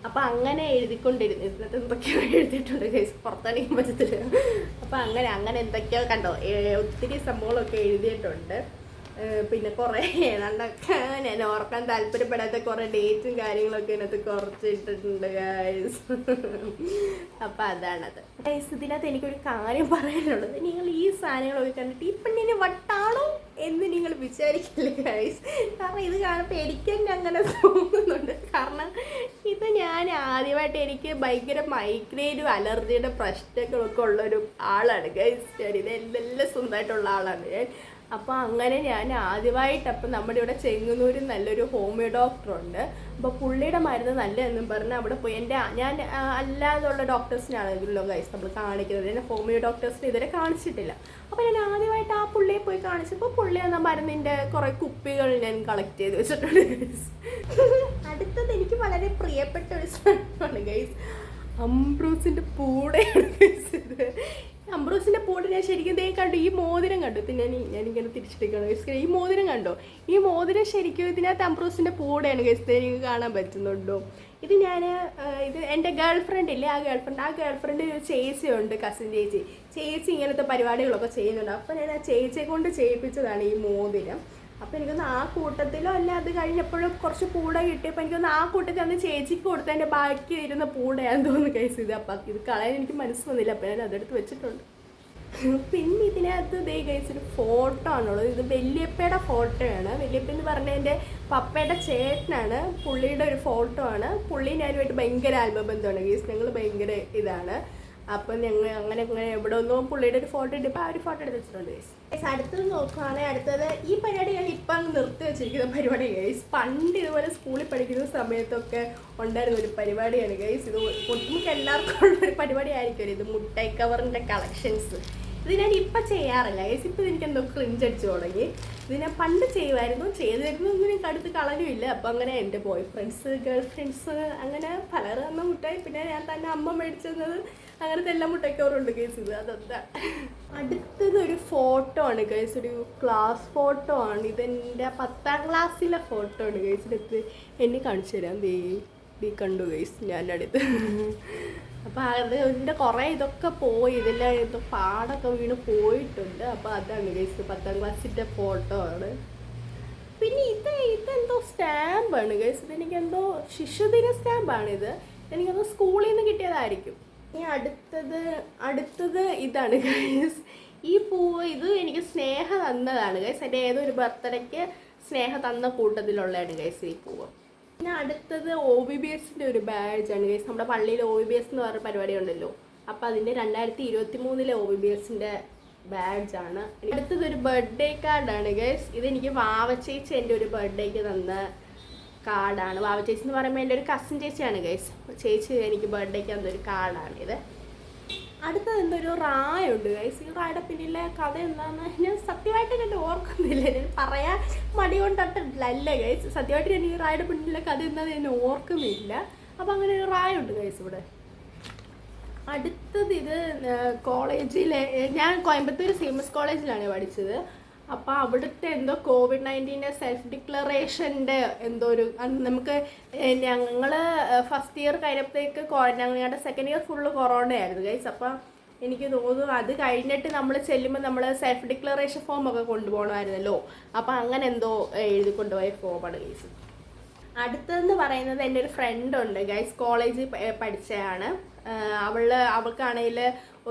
അപ്പം അങ്ങനെ എഴുതിക്കൊണ്ടിരുന്നു. ഇതിനകത്ത് എന്തൊക്കെയോ എഴുതിയിട്ടുണ്ട് ഗൈസ്, പുറത്തണിക്കാൻ പറ്റത്തില്ല. അപ്പം അങ്ങനെ എന്തൊക്കെയോ കണ്ടോ, ഒത്തിരി സംഭവങ്ങളൊക്കെ എഴുതിയിട്ടുണ്ട്. പിന്നെ കുറേ ഏതാണ്ടൊക്കെ ഞാൻ ഓർക്കാൻ താല്പര്യപ്പെടാത്ത കുറേ ഡേറ്റും കാര്യങ്ങളൊക്കെ ഇതിനകത്ത് കുറച്ച് ഇട്ടിട്ടുണ്ട് ഗൈസ്. അപ്പം അതാണത് ഗൈസ്. ഇതിനകത്ത് എനിക്കൊരു കാര്യം പറയാനുള്ളത്, നിങ്ങൾ ഈ സാധനങ്ങളൊക്കെ കണ്ടിട്ട് ഈ പെണ്ണിന് വട്ടാണോ എന്ന് നിങ്ങൾ വിചാരിക്കില്ല ഗൈസ്. കാരണം ഇത് കാണുമ്പോൾ എനിക്ക് തന്നെ അങ്ങനെ തോന്നുന്നുണ്ട്. കാരണം ഇത് ഞാൻ ആദ്യമായിട്ട്, എനിക്ക് ഭയങ്കര മൈഗ്രെയിനും അലർജിയുടെ പ്രശ്നങ്ങളൊക്കെ ഉള്ളൊരു ആളാണ് ഗൈസ്. ഞാൻ ഇതെല്ലാം സ്വന്തമായിട്ടുള്ള ആളാണ് ഞാൻ. അപ്പോൾ അങ്ങനെ ഞാൻ ആദ്യമായിട്ട്, അപ്പം നമ്മുടെ ഇവിടെ ചെങ്ങന്നൂരിൽ നല്ലൊരു ഹോമിയോ ഡോക്ടറുണ്ട്. അപ്പോൾ പുള്ളിയുടെ മരുന്ന് നല്ലതെന്നും പറഞ്ഞ് അവിടെ പോയി. ഞാൻ അല്ലാതുള്ള ഡോക്ടേഴ്സിനാണെങ്കിലോ ഗൈസ് നമ്മൾ കാണിക്കുന്നത്, ഞാൻ ഹോമിയോ ഡോക്ടേഴ്സിനെ ഇതുവരെ കാണിച്ചിട്ടില്ല. അപ്പോൾ ഞാൻ ആദ്യമായിട്ട് ആ പുള്ളിയെ പോയി കാണിച്ചപ്പോൾ പുള്ളി എന്ന മരുന്നിൻ്റെ കുറേ കുപ്പികൾ ഞാൻ കളക്ട് ചെയ്ത് വെച്ചിട്ടുണ്ട് ഗൈസ്. അടുത്തത് എനിക്ക് വളരെ പ്രിയപ്പെട്ട ഒരു സാധനമാണ് ഗൈസ്, അംബ്രൂസിൻ്റെ പൂടയാണ് ഗൈസ്. ഇത് അംബ്രോസിന്റെ പൂട് ഞാൻ ശരിക്കും ദേ കണ്ടു. ഈ മോതിരം കണ്ടു. ഞാനിങ്ങനെ തിരിച്ചിട്ടേക്കാണ് ഗൈസ്. ഈ മോതിരം കണ്ടോ? ഈ മോതിരം ശരിക്കും ഇതിനകത്ത് അംബ്രോസിന്റെ പൂടെയാണ് ഗൈസ്. എനിക്ക് കാണാൻ പറ്റുന്നുണ്ടോ? ഇത് ഇത് എൻ്റെ ഗേൾ ഫ്രണ്ട് ഇല്ലേ, ആ ഗേൾ ഫ്രണ്ട് ഒരു ചേച്ചിയുണ്ട്, കസിൻ ചേച്ചി ഇങ്ങനത്തെ പരിപാടികളൊക്കെ ചെയ്യുന്നുണ്ട്. അപ്പോൾ ഞാൻ ആ ചേച്ചിയെ കൊണ്ട് ചെയ്യിപ്പിച്ചതാണ് ഈ മോതിരം. അപ്പോൾ എനിക്കൊന്ന് ആ കൂട്ടത്തിലോ അല്ല അത് കഴിഞ്ഞപ്പോഴും കുറച്ച് പൂട കിട്ടിയപ്പോൾ എനിക്കൊന്ന് ആ കൂട്ടത്തിൽ അന്ന് ചേച്ചിക്ക് കൊടുത്തതിൻ്റെ ബാക്കി ഇരുന്ന പൂടയാന്ന് തോന്നുന്നു കൈസ് ഇത്. അപ്പം ഇത് കളയാൻ എനിക്ക് മനസ്സ് വന്നില്ല, അപ്പോൾ ഞാൻ അതെടുത്ത് വെച്ചിട്ടുണ്ട്. പിന്നെ ഇതിനകത്ത് ദേ കൈസ് ഒരു ഫോട്ടോ ആണുള്ളത്. ഇത് വല്യപ്പയുടെ ഫോട്ടോയാണ്. വല്യപ്പ എന്ന് പറഞ്ഞാൽ എൻ്റെ പപ്പയുടെ ചേട്ടനാണ്. പുള്ളിയുടെ ഒരു ഫോട്ടോ ആണ്. പുള്ളി ഞാനുമായിട്ട് ഭയങ്കര ആത്മബന്ധമാണ് ഗൈസ്. ഞങ്ങൾ ഭയങ്കര ഇതാണ്. അപ്പം ഞങ്ങൾ അങ്ങനെ എവിടെ ഒന്നും പുള്ളിയുടെ ഒരു ഫോട്ടോ ഇട്ട് ഇപ്പോൾ ആ ഒരു ഫോട്ടോ എടുത്ത് വെച്ചിട്ടുണ്ട് ഗൈസ്. അടുത്തത് നോക്കുകയാണെങ്കിൽ അടുത്തത് ഈ പരിപാടി ഞാൻ ഇപ്പം അങ്ങ് നിർത്തി വെച്ചിരിക്കുന്ന പരിപാടി ഗൈസ്. പണ്ട് ഇതുപോലെ സ്കൂളിൽ പഠിക്കുന്ന സമയത്തൊക്കെ ഉണ്ടായിരുന്ന ഒരു പരിപാടിയാണ് ഗൈസ്. ഇത് നമുക്ക് എല്ലാവർക്കും ഉള്ളൊരു പരിപാടി ആയിരിക്കും ഇത്, മുട്ടായി കവറിൻ്റെ കളക്ഷൻസ്. ഇത് ഞാൻ ഇപ്പം ചെയ്യാറില്ല ഗൈസ്. ഇപ്പം എനിക്ക് എന്തോ ക്രിഞ്ച് അടിച്ചു തുടങ്ങി. ഇത് ഞാൻ പണ്ട് ചെയ്യുമായിരുന്നു. ചെയ്തിരുന്നൊന്നും എനിക്ക് അടുത്ത് കളരുമില്ല. അപ്പം അങ്ങനെ എൻ്റെ ബോയ് ഫ്രണ്ട്സ്, ഗേൾ ഫ്രണ്ട്സ് അങ്ങനെ പലരും തന്ന മുട്ടായി, പിന്നെ ഞാൻ തന്നെ അമ്മ മേടിച്ചത്, അങ്ങനത്തെ എല്ലാ മുട്ടയ്ക്കവറുണ്ട് ഗൈസ്. ഇത് അതെന്താ. അടുത്തത് ഒരു ഫോട്ടോ ആണ് ഗൈസ്. ഒരു ക്ലാസ് ഫോട്ടോ ആണ്. ഇതെൻ്റെ 10ാം ക്ലാസ്സിലെ ഫോട്ടോ ആണ് ഗൈസ്. എടുത്ത് എന്നെ കാണിച്ചു തരാം. ദേ കണ്ടു ഗൈസ് ഞാൻ അടുത്ത്. അപ്പോൾ അത് ഇതിൻ്റെ കുറേ ഇതൊക്കെ പോയി, ഇതെല്ലാം എന്തോ പാടൊക്കെ വീണ് പോയിട്ടുണ്ട്. അപ്പോൾ അതാണ് ഗൈസ് 10ാം ക്ലാസ്സിൻ്റെ ഫോട്ടോ ആണ്. പിന്നെ ഇതെന്തോ സ്റ്റാമ്പാണ് ഗൈസ്. ഇതെനിക്കെന്തോ ശിശുദിന സ്റ്റാമ്പാണിത്. എനിക്കെന്തോ സ്കൂളിൽ നിന്ന് കിട്ടിയതായിരിക്കും. ഇനി അടുത്തത് ഇതാണ് ഗൈസ്. ഈ പൂവ് ഇത് എനിക്ക് സ്നേഹ തന്നതാണ് ഗൈസ്. എൻ്റെ ഏതൊരു ബർത്ത്ഡേക്ക് സ്നേഹ തന്ന കൂട്ടത്തിലുള്ളതാണ് ഗൈസ് ഈ പൂവ്. പിന്നെ അടുത്തത് OBBSൻ്റെ ഒരു ബാഡ്ജാണ് ഗൈസ്. നമ്മുടെ പള്ളിയിൽ OBBS എന്ന് പറഞ്ഞ പരിപാടി ഉണ്ടല്ലോ, അപ്പോൾ അതിൻ്റെ 2023 OBBSൻ്റെ ബാഡ്ജാണ്. അടുത്തതൊരു ബർത്ത്ഡേ കാർഡാണ് ഗൈസ്. ഇതെനിക്ക് വാവച്ചേച്ചി എൻ്റെ ഒരു ബർത്ത്ഡേക്ക് തന്ന കാർഡാണ്. വാവച്ചേച്ചി എന്ന് പറയുമ്പോൾ എൻ്റെ ഒരു കസിൻ ചേച്ചിയാണ് ഗൈസ്. ചേച്ചി എനിക്ക് ബർത്ത്ഡേക്ക് തന്നൊരു കാർഡാണിത്. അടുത്തത് എന്തൊരു റായുണ്ട് ഗൈസ്. ഈ റായുടെ പിന്നിലെ കഥ എന്താണെന്ന് ഞാൻ സത്യമായിട്ട് ഞാൻ ഓർക്കുന്നില്ല. ഞാൻ പറയാൻ മടി കൊണ്ടിട്ടില്ല ഗൈസ്. സത്യമായിട്ട് ഞാൻ ഈ റായുടെ പിന്നിലെ കഥ എന്താണെന്ന് ഞാൻ ഓർക്കുന്നില്ല. അപ്പോൾ അങ്ങനെ ഒരു റായുണ്ട് ഗൈസ് ഇവിടെ. അടുത്തത് ഇത് കോളേജിലെ, ഞാൻ കോയമ്പത്തൂർ CMS കോളേജിലാണ് പഠിച്ചത്. അപ്പോൾ അവിടുത്തെ എന്തോ COVID-19 സെൽഫ് ഡിക്ലറേഷൻ്റെ എന്തോ ഒരു, നമുക്ക് ഞങ്ങൾ ഫസ്റ്റ് ഇയർ കഴിഞ്ഞപ്പോഴത്തേക്ക് ഞങ്ങളുടെ സെക്കൻഡ് ഇയർ ഫുള്ള് കൊറോണയായിരുന്നു ഗൈസ്. അപ്പം എനിക്ക് തോന്നുന്നു അത് കഴിഞ്ഞിട്ട് നമ്മൾ ചെല്ലുമ്പോൾ നമ്മൾ സെൽഫ് ഡിക്ലറേഷൻ ഫോമൊക്കെ കൊണ്ടുപോകണമായിരുന്നല്ലോ. അപ്പോൾ അങ്ങനെ എന്തോ എഴുതി കൊണ്ടുപോയ ഫോമാണ് ഗൈസ്. അടുത്തതെന്ന് പറയുന്നത് എൻ്റെ ഒരു ഫ്രണ്ട് ഉണ്ട് ഗൈസ്. കോളേജിൽ പഠിച്ചതാണ്. അവൾക്കാണെങ്കിൽ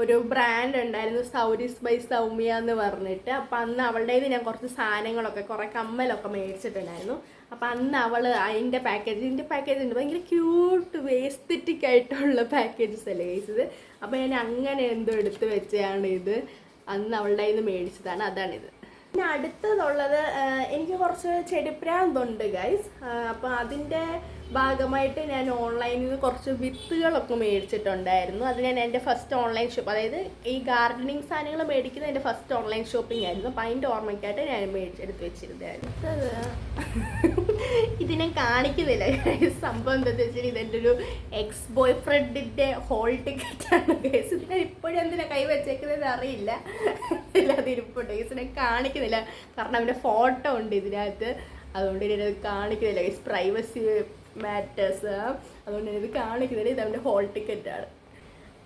ഒരു ബ്രാൻഡ് ഉണ്ടായിരുന്നു, സൗരീസ് ബൈ സൗമ്യ എന്ന് പറഞ്ഞിട്ട്. അപ്പം അന്ന് അവളുടേത് ഞാൻ കുറച്ച് സാധനങ്ങളൊക്കെ, കുറേ കമ്മലൊക്കെ മേടിച്ചിട്ടുണ്ടായിരുന്നു. അപ്പം അന്ന് അവൾ അതിൻ്റെ പാക്കേജ് ഉണ്ട്, ഭയങ്കര ക്യൂട്ട് എസ്തെറ്റിക് ആയിട്ടുള്ള പാക്കേജസ് അല്ലേ ഗൈസ് ഇത്. അപ്പോൾ ഞാൻ അങ്ങനെ എന്തോ എടുത്ത് വെച്ചാണ് ഇത്. അന്ന് അവളുടെ കയ്യിൽ നിന്ന് മേടിച്ചതാണ്, അതാണിത്. പിന്നെ അടുത്തതുള്ളത് എനിക്ക് കുറച്ച് ചെടിപ്രാന്തുണ്ട് ഗൈസ്. അപ്പോൾ അതിൻ്റെ ഭാഗമായിട്ട് ഞാൻ ഓൺലൈനിൽ നിന്ന് കുറച്ച് വിത്തുകളൊക്കെ മേടിച്ചിട്ടുണ്ടായിരുന്നു. അത് ഞാൻ എൻ്റെ ഫസ്റ്റ് ഓൺലൈൻ ഷോപ്പ്, അതായത് ഈ ഗാർഡനിങ് സാധനങ്ങൾ മേടിക്കുന്നത് എൻ്റെ ഫസ്റ്റ് ഓൺലൈൻ ഷോപ്പിംഗ് ആയിരുന്നു. അപ്പോൾ അതിൻ്റെ ഓർമ്മയ്ക്കായിട്ട് ഞാൻ മേടിച്ചെടുത്ത് വെച്ചിരുന്നായിരുന്നു. ഇത് ഞാൻ കാണിക്കുന്നില്ല സംഭവം എന്താണെന്ന് വെച്ചാൽ ഇതെൻ്റെ ഒരു എക്സ് ബോയ് ഫ്രണ്ടിൻ്റെ ഹോൾ ടിക്കറ്റാണ് ഗൈസ്. ഇത് ഞാൻ ഇപ്പോഴും എന്തിനാണ് കൈ വെച്ചേക്കുന്നത് അറിയില്ല. ഇല്ലാതെ ഇരിപ്പുണ്ട് ഗൈസ്. ഞാൻ കാണിക്കുന്നില്ല കാരണം അവൻ്റെ ഫോട്ടോ ഉണ്ട് ഇതിനകത്ത്, അതുകൊണ്ട് ഞാനത് കാണിക്കുന്നില്ല ഗൈസ്. പ്രൈവസി മാറ്റേഴ്സ്, അതുകൊണ്ട് ഞാനിത് കാണിക്കുന്നില്ല. ഇത് അവൻ്റെ ഹോൾ ടിക്കറ്റാണ്.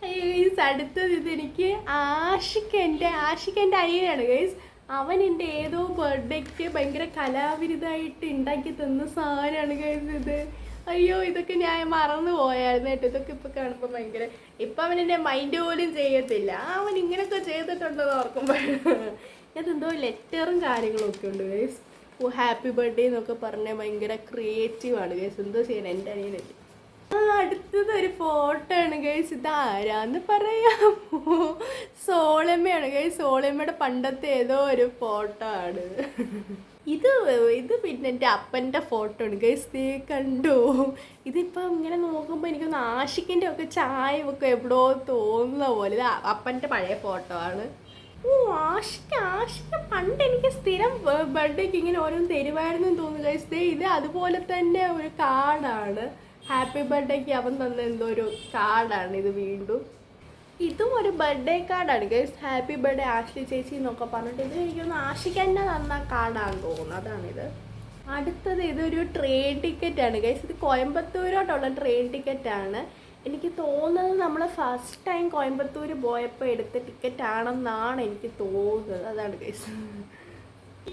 ഗൈസ് അടുത്തത് ഇതെനിക്ക് ആഷിഖ് എൻ്റെ അനിയനാണ് ഗൈസ്. അവൻ എൻ്റെ ഏതോ ബർത്ത്ഡേക്ക് ഭയങ്കര കലാവിരുദ്ധമായിട്ട് ഉണ്ടാക്കി തന്ന സാധനമാണ് ഗൈസ് ഇത്. അയ്യോ ഇതൊക്കെ ഞാൻ മറന്നു പോയായിരുന്നു കേട്ടോ. ഇതൊക്കെ ഇപ്പോൾ കാണുമ്പോൾ ഭയങ്കര, ഇപ്പം അവൻ എൻ്റെ മൈൻഡ് പോലും ചെയ്യത്തില്ല. അവൻ ഇങ്ങനെയൊക്കെ ചെയ്തിട്ടുണ്ടെന്ന് ഓർക്കുമ്പോൾ. അതെന്തോ ലെറ്ററും കാര്യങ്ങളും ഒക്കെ ഉണ്ട് ഗൈസ്. ഹാപ്പി ബർത്ത്ഡേ എന്നൊക്കെ പറഞ്ഞാൽ ഭയങ്കര ക്രിയേറ്റീവാണ് ഗൈസ്. എന്തോ ചെയ്യണം എൻ്റെ അനിയനല്ലേ. അടുത്തത് ഒരു ഫോട്ടോ ആണ് ഗൈസ്. ഇതാരാന്ന് പറയാമോ? സോളമ്മയാണ് ഗൈസ്. സോളമ്മയുടെ പണ്ടത്തെ ഏതോ ഒരു ഫോട്ടോ ആണ് ഇത്. പിന്നെ എൻ്റെ അപ്പൻ്റെ ഫോട്ടോ ആണ് ഗൈസ്. കണ്ടോ? ഇതിപ്പം ഇങ്ങനെ നോക്കുമ്പോൾ എനിക്കൊന്ന് ആഷിക്കിൻ്റെ ഒക്കെ ചായയൊക്കെ എവിടെയോ തോന്നുന്ന പോലെ. ഇത് അപ്പൻ്റെ പഴയ ഫോട്ടോ ആണ്. ആഷിക്ക് പണ്ട് എനിക്ക് സ്ഥിരം ബർത്ത്ഡേക്ക് ഇങ്ങനെ ഓരോന്ന് തരുമായിരുന്നു എന്ന് തോന്നുന്നു ഗൈസ്. ഇത് അതുപോലെ തന്നെ ഒരു കാർഡാണ്. ഹാപ്പി ബർത്ത്ഡേക്ക് അവൻ തന്ന എന്തോ ഒരു കാർഡാണ് ഇത് വീണ്ടും. ഇതും ഒരു ബർത്ത്ഡേ കാർഡാണ് ഗൈസ്. ഹാപ്പി ബർത്ത്ഡേ ആഷ്ലി ചേച്ചി എന്നൊക്കെ പറഞ്ഞിട്ട് ഇത് എനിക്കൊന്ന് ആഷിക്ക് തന്നെ തന്ന കാർഡാണെന്ന് തോന്നുന്നു. അതാണിത്. അടുത്തത് ഇതൊരു ട്രെയിൻ ടിക്കറ്റാണ് ഗൈസ്. ഇത് കോയമ്പത്തൂരോട്ടുള്ള ട്രെയിൻ ടിക്കറ്റാണ്. എനിക്ക് തോന്നുന്നത് നമ്മൾ ഫസ്റ്റ് ടൈം കോയമ്പത്തൂർ പോയപ്പോൾ എടുത്ത ടിക്കറ്റ് ആണെന്നാണ് എനിക്ക് തോന്നുന്നത്. അതാണ് ഗൈസ്.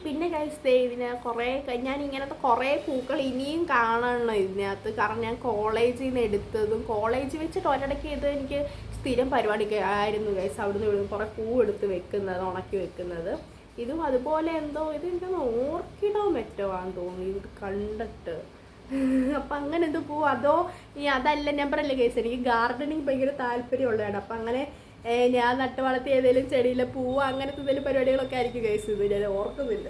പിന്നെ ഗൈസ് ഇതിന് കുറേ ഞാൻ ഇങ്ങനത്തെ കുറേ പൂക്കൾ ഇനിയും കാണണം ഇതിനകത്ത്. കാരണം ഞാൻ കോളേജിൽ നിന്ന് എടുത്തതും കോളേജ് വെച്ചിട്ട് ഒരിടയ്ക്ക് ഇത് എനിക്ക് സ്ഥിരം പരിപാടിക്ക് ആയിരുന്നു ഗൈസ്. അവിടുന്ന് ഇവിടുന്ന് കുറേ പൂ എടുത്ത് വെക്കുന്നത്, ഉണക്കി വെക്കുന്നത്. ഇതും അതുപോലെ എന്തോ ഇത് എനിക്കൊന്ന് ഓർക്കിഡോ മറ്റോ ആണെന്ന് തോന്നി ഇത് കണ്ടിട്ട്. അപ്പം അങ്ങനെ എന്തോ പൂ അതോ അതല്ല ഞാൻ പറയില്ല ഗൈസ്. എനിക്ക് ഗാർഡനിങ് ഭയങ്കര താല്പര്യമുള്ളതാണ്. അപ്പം അങ്ങനെ ഞാൻ നട്ട് വളർത്തി ഏതെങ്കിലും ചെടിയിലെ പൂവ് അങ്ങനത്തെ എന്തെങ്കിലും പരിപാടികളൊക്കെ ആയിരിക്കും ഗൈസ്. ഇത് ഞാൻ ഓർക്കുന്നില്ല.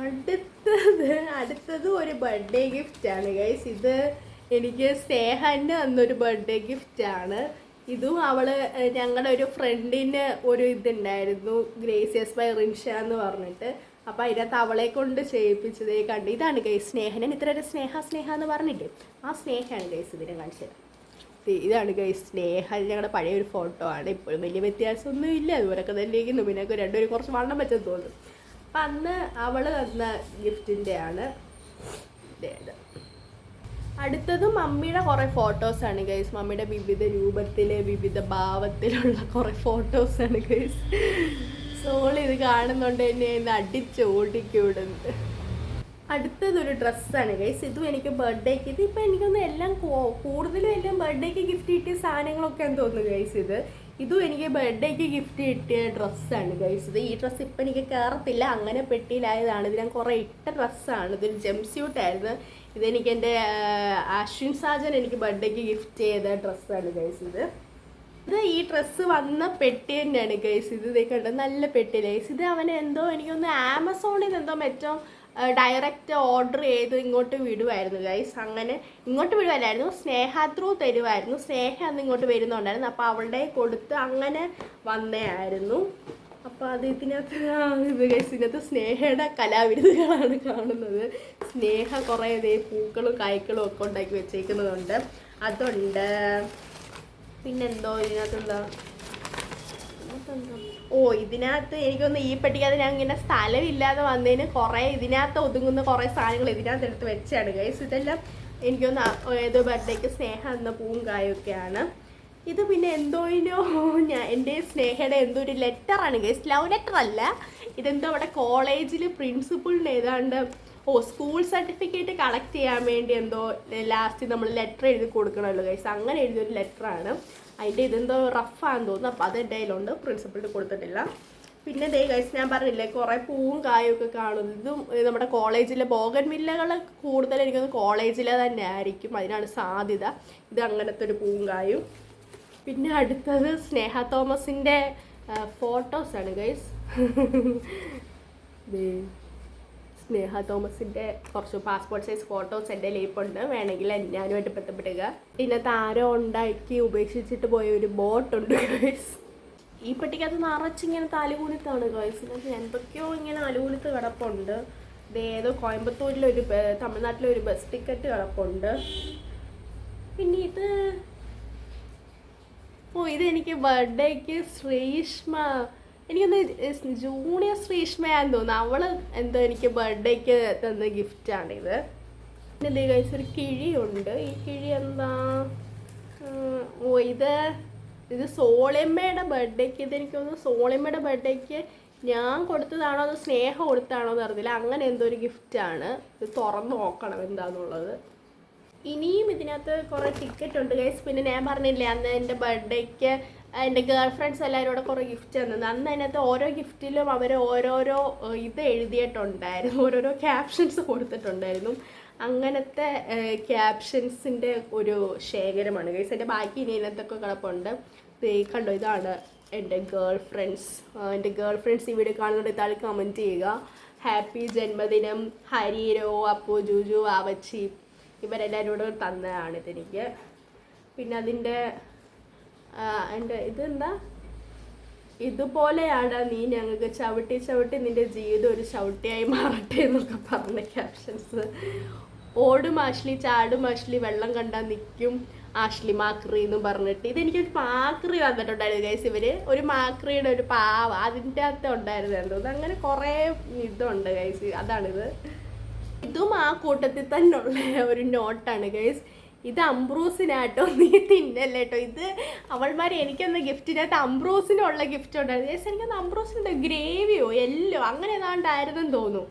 അടുത്തത് ഒരു ബർത്ത്ഡേ ഗിഫ്റ്റാണ് ഗൈസ്. ഇത് എനിക്ക് സ്നേഹന് തന്നൊരു ബർത്ത്ഡേ ഗിഫ്റ്റാണ്. ഇതും ഞങ്ങളുടെ ഒരു ഫ്രണ്ടിന് ഒരു ഇതുണ്ടായിരുന്നു, ഗ്രേസിയസ് ബൈ റിൻഷ എന്ന് പറഞ്ഞിട്ട്. അപ്പം അതിനകത്ത് അവളെ കൊണ്ട് ചെയ്യിപ്പിച്ചതേ കണ്ട്. ഇതാണ് ഗൈസ് സ്നേഹൻ. ഇത്ര ഒരു സ്നേഹ എന്ന് പറഞ്ഞിട്ട് ആ സ്നേഹമാണ് ഗൈസ്. ഇതിനെ കാണിച്ചത് ഇതാണ് ഗൈസ് സ്നേഹ. ഞങ്ങളുടെ പഴയൊരു ഫോട്ടോ ആണ്. ഇപ്പോഴും വലിയ വ്യത്യാസമൊന്നും ഇല്ല, അതുപോലൊക്കെ തന്നെ ഇരിക്കുന്നു. പിന്നെ രണ്ടുപേരും കുറച്ച് വണ്ണം വെച്ചെന്ന് തോന്നുന്നു. അപ്പം അന്ന് അവൾ തന്ന ഗിഫ്റ്റിൻ്റെ ആണ് ഇത്. അടുത്തതും മമ്മിയുടെ കുറേ ഫോട്ടോസാണ് ഗൈസ്. മമ്മിയുടെ വിവിധ രൂപത്തിൽ വിവിധ ഭാവത്തിലുള്ള കുറേ ഫോട്ടോസാണ് ഗൈസ്. സോൾ ഇത് കാണുന്നുണ്ട് എന്നെ ഇന്ന് അടിച്ചോടിക്കൂടുന്നത്. അടുത്തതൊരു ഡ്രസ്സാണ് ഗൈസ്. ഇതും എനിക്ക് ബർത്ത്ഡേക്ക്, ഇതിപ്പോൾ എനിക്കൊന്ന് എല്ലാം കൂടുതലും എല്ലാം ബർത്ത്ഡേക്ക് ഗിഫ്റ്റ് കിട്ടിയ സാധനങ്ങളൊക്കെ എന്ന് തോന്നുന്നു ഗൈസ്. ഇതും എനിക്ക് ബർത്ത്ഡേക്ക് ഗിഫ്റ്റ് കിട്ടിയ ഡ്രസ്സാണ് ഗൈസ്. ഈ ഡ്രസ്സ് ഇപ്പം എനിക്ക് കയറത്തില്ല, അങ്ങനെ പെട്ടിയിലായതാണ്. ഇത് ഞാൻ കുറേ ഇട്ട ഡ്രസ്സാണ്. ഇതൊരു ജംപ് സ്യൂട്ടായിരുന്നു. ഇതെനിക്ക് എൻ്റെ അശ്വിൻ സാജൻ എനിക്ക് ബർത്ത്ഡേക്ക് ഗിഫ്റ്റ് ചെയ്ത ഡ്രസ്സാണ് ഗൈസ്. ഇത് ഈ ഡ്രസ്സ് വന്ന പെട്ടി തന്നെയാണ് ഗൈസ്. ഇത് കണ്ട നല്ല പെട്ടി ഗൈസ്. ഇത് അവൻ എന്തോ എനിക്കൊന്ന് ആമസോണിൽ നിന്ന് എന്തോ മറ്റോ ഡയറക്റ്റ് ഓർഡർ ചെയ്ത് ഇങ്ങോട്ട് വിടുമായിരുന്നു ഗൈസ്. അങ്ങനെ ഇങ്ങോട്ട് വിടുവല്ലായിരുന്നു, സ്നേഹ ത്രൂ തരുമായിരുന്നു. സ്നേഹ അന്ന് ഇങ്ങോട്ട് വരുന്നുണ്ടായിരുന്നു. അപ്പോൾ അവളുടെ കൊടുത്ത് അങ്ങനെ വന്നേ ആയിരുന്നു. അപ്പോൾ അത് ഇതിനകത്ത് ഗൈസ്, ഇതിനകത്ത് സ്നേഹയുടെ കലാവിരുതുകളാണ് കാണുന്നത്. സ്നേഹ കുറേ പൂക്കളും കായ്ക്കളും ഒക്കെ ഉണ്ടാക്കി വെച്ചേക്കുന്നതുണ്ട്. അതുണ്ട്. പിന്നെന്തോ ഇതിനകത്തെന്താ ഇതിനകത്ത് എനിക്കൊന്ന് ഈ പെട്ടിക്കകത്ത് ഞാൻ ഇങ്ങനെ സ്ഥലമില്ലാതെ വന്നതിന് കുറേ ഇതിനകത്ത് ഒതുങ്ങുന്ന കുറേ സാധനങ്ങൾ ഇതിനകത്ത് എടുത്ത് വെച്ചാണ് ഗൈസ്. ഇതെല്ലാം എനിക്കൊന്ന് ഏതോ ബർത്ത്ഡേക്ക് സ്നേഹ എന്ന പൂവും കായൊക്കെയാണ്. ഇത് പിന്നെ എന്തോയിനോ എൻ്റെ സ്നേഹയുടെ എന്തോ ഒരു ലെറ്ററാണ് ഗൈസ്. ലവ് ലെറ്റർ അല്ല, ഇതെന്തോ അവിടെ കോളേജിൽ പ്രിൻസിപ്പളിന് ഏതാണ്ട് സ്കൂൾ സർട്ടിഫിക്കറ്റ് കളക്ട് ചെയ്യാൻ വേണ്ടി എന്തോ ലാസ്റ്റ് നമ്മൾ ലെറ്റർ എഴുതി കൊടുക്കണമല്ലോ ഗൈസ്. അങ്ങനെ എഴുതിയൊരു ലെറ്ററാണ്. അതിൻ്റെ ഇതെന്തോ റഫാന്ന് തോന്നുന്നു. അപ്പോൾ അത് എൻ്റെ കയ്യിലുണ്ട്, പ്രിൻസിപ്പളിന് കൊടുത്തിട്ടില്ല. പിന്നെ ദേ ഗൈസ് ഞാൻ പറഞ്ഞില്ലേ കുറേ പൂവും കായും ഒക്കെ കാണും. ഇതും നമ്മുടെ കോളേജിലെ ബോഗൻവില്ലകൾ കൂടുതൽ എനിക്കൊന്ന് കോളേജിലെ തന്നെ ആയിരിക്കും, അതിനാണ് സാധ്യത. ഇത് അങ്ങനത്തെ ഒരു പൂവും കായും. പിന്നെ അടുത്തത് സ്നേഹ തോമസിൻ്റെ ഫോട്ടോസാണ് ഗൈസ്. സ്നേഹ തോമസിൻ്റെ കുറച്ച് പാസ്പോർട്ട് സൈസ് ഫോട്ടോസ് എൻ്റെ ലൈഫുണ്ട്, വേണമെങ്കിൽ ഞാനുമായിട്ട് ബന്ധപ്പെടുക. ഇതിനകത്ത് ആരോ ഉണ്ടാക്കി ഉപേക്ഷിച്ചിട്ട് പോയ ഒരു ബോട്ടുണ്ട് ഗൈസ്. ഈ പെട്ടിക്കകത്ത് നിറച്ചിങ്ങനെ അലുകുലുത്താണ് ഗൈസ്. ഇതിനകത്ത് എന്തൊക്കെയോ ഇങ്ങനെ അലുകുലുത്ത് കിടപ്പുണ്ട്. ഇതേതോ കോയമ്പത്തൂരിലൊരു തമിഴ്നാട്ടിലൊരു ബസ് ടിക്കറ്റ് കിടപ്പുണ്ട്. പിന്നെ ഇതെനിക്ക് ബർത്ത്ഡേക്ക് ശ്രീഷ്മ, എനിക്കൊന്ന് ജൂനിയർ ശ്രീഷ്മയാന്ന് തോന്നുന്നു, അവള് എന്തോ എനിക്ക് ബർത്ത്ഡേക്ക് തന്ന ഗിഫ്റ്റാണിത്. പിന്നെ ഗൈസ് ഒരു കിഴിയുണ്ട്. ഈ കിഴി എന്താ, ഇത് സോളിയമ്മയുടെ ബർത്ത്ഡേക്ക്, ഇതെനിക്കൊന്ന് സോളിയമ്മയുടെ ബർത്ത്ഡേക്ക് ഞാൻ കൊടുത്തതാണോ അത് സ്നേഹ കൊടുത്തതാണോ എന്ന് അറിയില്ല. അങ്ങനെ എന്തോ ഒരു ഗിഫ്റ്റാണ്. ഇത് തുറന്ന് നോക്കണം എന്താണെന്നുള്ളത്. ഇനിയും ഇതിനകത്ത് കുറേ ടിക്കറ്റ് ഉണ്ട് ഗൈസ്. പിന്നെ ഞാൻ പറഞ്ഞില്ലേ അന്ന് എൻ്റെ ബർത്ത്ഡേക്ക് എൻ്റെ ഗേൾ ഫ്രണ്ട്സ് എല്ലാവരും കൂടെ കുറേ ഗിഫ്റ്റ് തന്നത്. അന്ന് അതിനകത്ത് ഓരോ ഗിഫ്റ്റിലും അവർ ഓരോരോ ഇത് എഴുതിയിട്ടുണ്ടായിരുന്നു, ഓരോരോ ക്യാപ്ഷൻസ് കൊടുത്തിട്ടുണ്ടായിരുന്നു. അങ്ങനത്തെ ക്യാപ്ഷൻസിൻ്റെ ഒരു ശേഖരമാണ് ഗൈസ്. എൻ്റെ ബാക്കി ഇനി ഇതിനകത്തൊക്കെ കിടപ്പുണ്ട്. കണ്ടോ, ഇതാണ് എൻ്റെ ഗേൾ ഫ്രണ്ട്സ്. എൻ്റെ ഗേൾ ഫ്രണ്ട്സ് ഈ വീഡിയോ കാണുന്നുണ്ട്, താഴെ കമൻറ്റ് ചെയ്യുക. ഹാപ്പി ജന്മദിനം ഹരീരോ, അപ്പു, ജൂജു, ആവച്ചി ഇവരെല്ലാവരോടും തന്നതാണ് ഇതെനിക്ക്. പിന്നെ അതിൻ്റെ ഇതെന്താ, ഇതുപോലെയാണ് നീ ഞങ്ങൾക്ക് ചവിട്ടി ചവിട്ടി നിൻ്റെ ജീവിതം ഒരു ചവിട്ടിയായി മാറട്ടെ എന്നൊക്കെ പറഞ്ഞ ക്യാപ്ഷൻസ്. ഓടും ആഷ്ലി ചാടും ആഷ്ലി വെള്ളം കണ്ടാൽ നിൽക്കും ആഷ്ലി മാക്രി എന്ന് പറഞ്ഞിട്ട് ഇതെനിക്കൊരു മാക്രി വന്നിട്ടുണ്ടായിരുന്നു ഗൈസ്. ഇവര് ഒരു മാക്രിയുടെ ഒരു പാവ അതിൻ്റെ അകത്ത് ഉണ്ടായിരുന്നു. അങ്ങനെ കുറേ ഇതുണ്ട് ഗൈസ്. അതാണിത്. ഇതും ആ കൂട്ടത്തിൽ തന്നെ ഉള്ള ഒരു നോട്ടാണ് ഗൈസ്. ഇത് അംബ്രൂസിനാട്ടോ, നീ തിന്നല്ലേ കേട്ടോ. ഇത് അവൾമാർ എനിക്കൊന്ന് ഗിഫ്റ്റിനകത്ത് അംബ്രൂസിനുള്ള ഗിഫ്റ്റ് ഉണ്ടായിരുന്നു ഗൈസ്. എനിക്കൊന്ന് അംബ്രൂസിൻ്റെ ഗ്രേവിയോ എല്ലോ അങ്ങനെ ഏതാണ്ടായിരുന്നെന്ന് തോന്നുന്നു.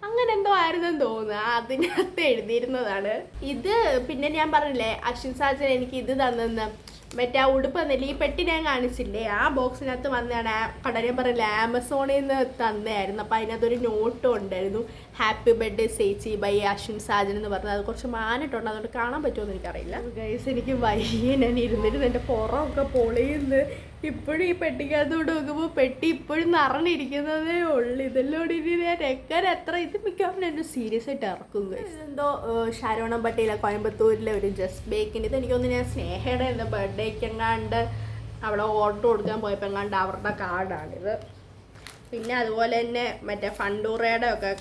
അങ്ങനെ എന്തോ ആയിരുന്നെന്ന് തോന്നുന്നു. അതിനകത്ത് എഴുതിയിരുന്നതാണ് ഇത്. പിന്നെ ഞാൻ പറഞ്ഞില്ലേ അശ്വിൻ സാജൻ എനിക്ക് ഇത് തന്നെന്ന്, മറ്റേ ആ ഉടുപ്പ് തന്നില്ല, ഈ പെട്ടി ഞാൻ കാണിച്ചില്ലേ, ആ ബോക്സിനകത്ത് വന്നതാണ്. കടനെ പറഞ്ഞില്ല ആമസോണിൽ നിന്ന് തന്നെയായിരുന്നു. അപ്പോൾ അതിനകത്തൊരു നോട്ടും ഉണ്ടായിരുന്നു, ഹാപ്പി ബർത്ത്ഡേ ചേച്ചി ബൈ അശ്വിൻ സാജൻ എന്ന് പറഞ്ഞത്. അത് കുറച്ച് മാനിട്ടുണ്ട്, അതുകൊണ്ട് കാണാൻ പറ്റുമെന്ന് എനിക്കറിയില്ല ഗൈസ്. എനിക്ക് വയ്യ, ഞാൻ ഇരുന്നിരുന്നു എൻ്റെ പുറമൊക്കെ പൊളിയുന്നു. ഇപ്പോഴും ഈ പെട്ടിക്കകത്തോട് നോക്കുമ്പോൾ പെട്ടി ഇപ്പോഴും നിറഞ്ഞിരിക്കുന്നതേ ഉള്ളു. ഇതെല്ലാം ഇനി ഞാൻ എത്ര ഇത് മിക്കവാറും എന്നെ സീരിയസ് ആയിട്ട് ഇറക്കും ഗൈസ്. ഇതെന്തോ ശരവണം പട്ടിയിലെ കോയമ്പത്തൂരിലെ ഒരു ജസ്റ്റ് ബേക്കിന്. ഇത് എനിക്കൊന്ന് ഞാൻ സ്നേഹയുടെ എന്താ ബർത്ത്ഡേക്ക് എങ്ങാണ്ട് അവിടെ ഓർഡർ കൊടുക്കാൻ പോയപ്പോൾ എങ്ങാണ്ട് അവരുടെ കാർഡാണിത്. പിന്നെ അതുപോലെ തന്നെ മറ്റേ ഫണ്ടൂറയുടെ ഒക്കെ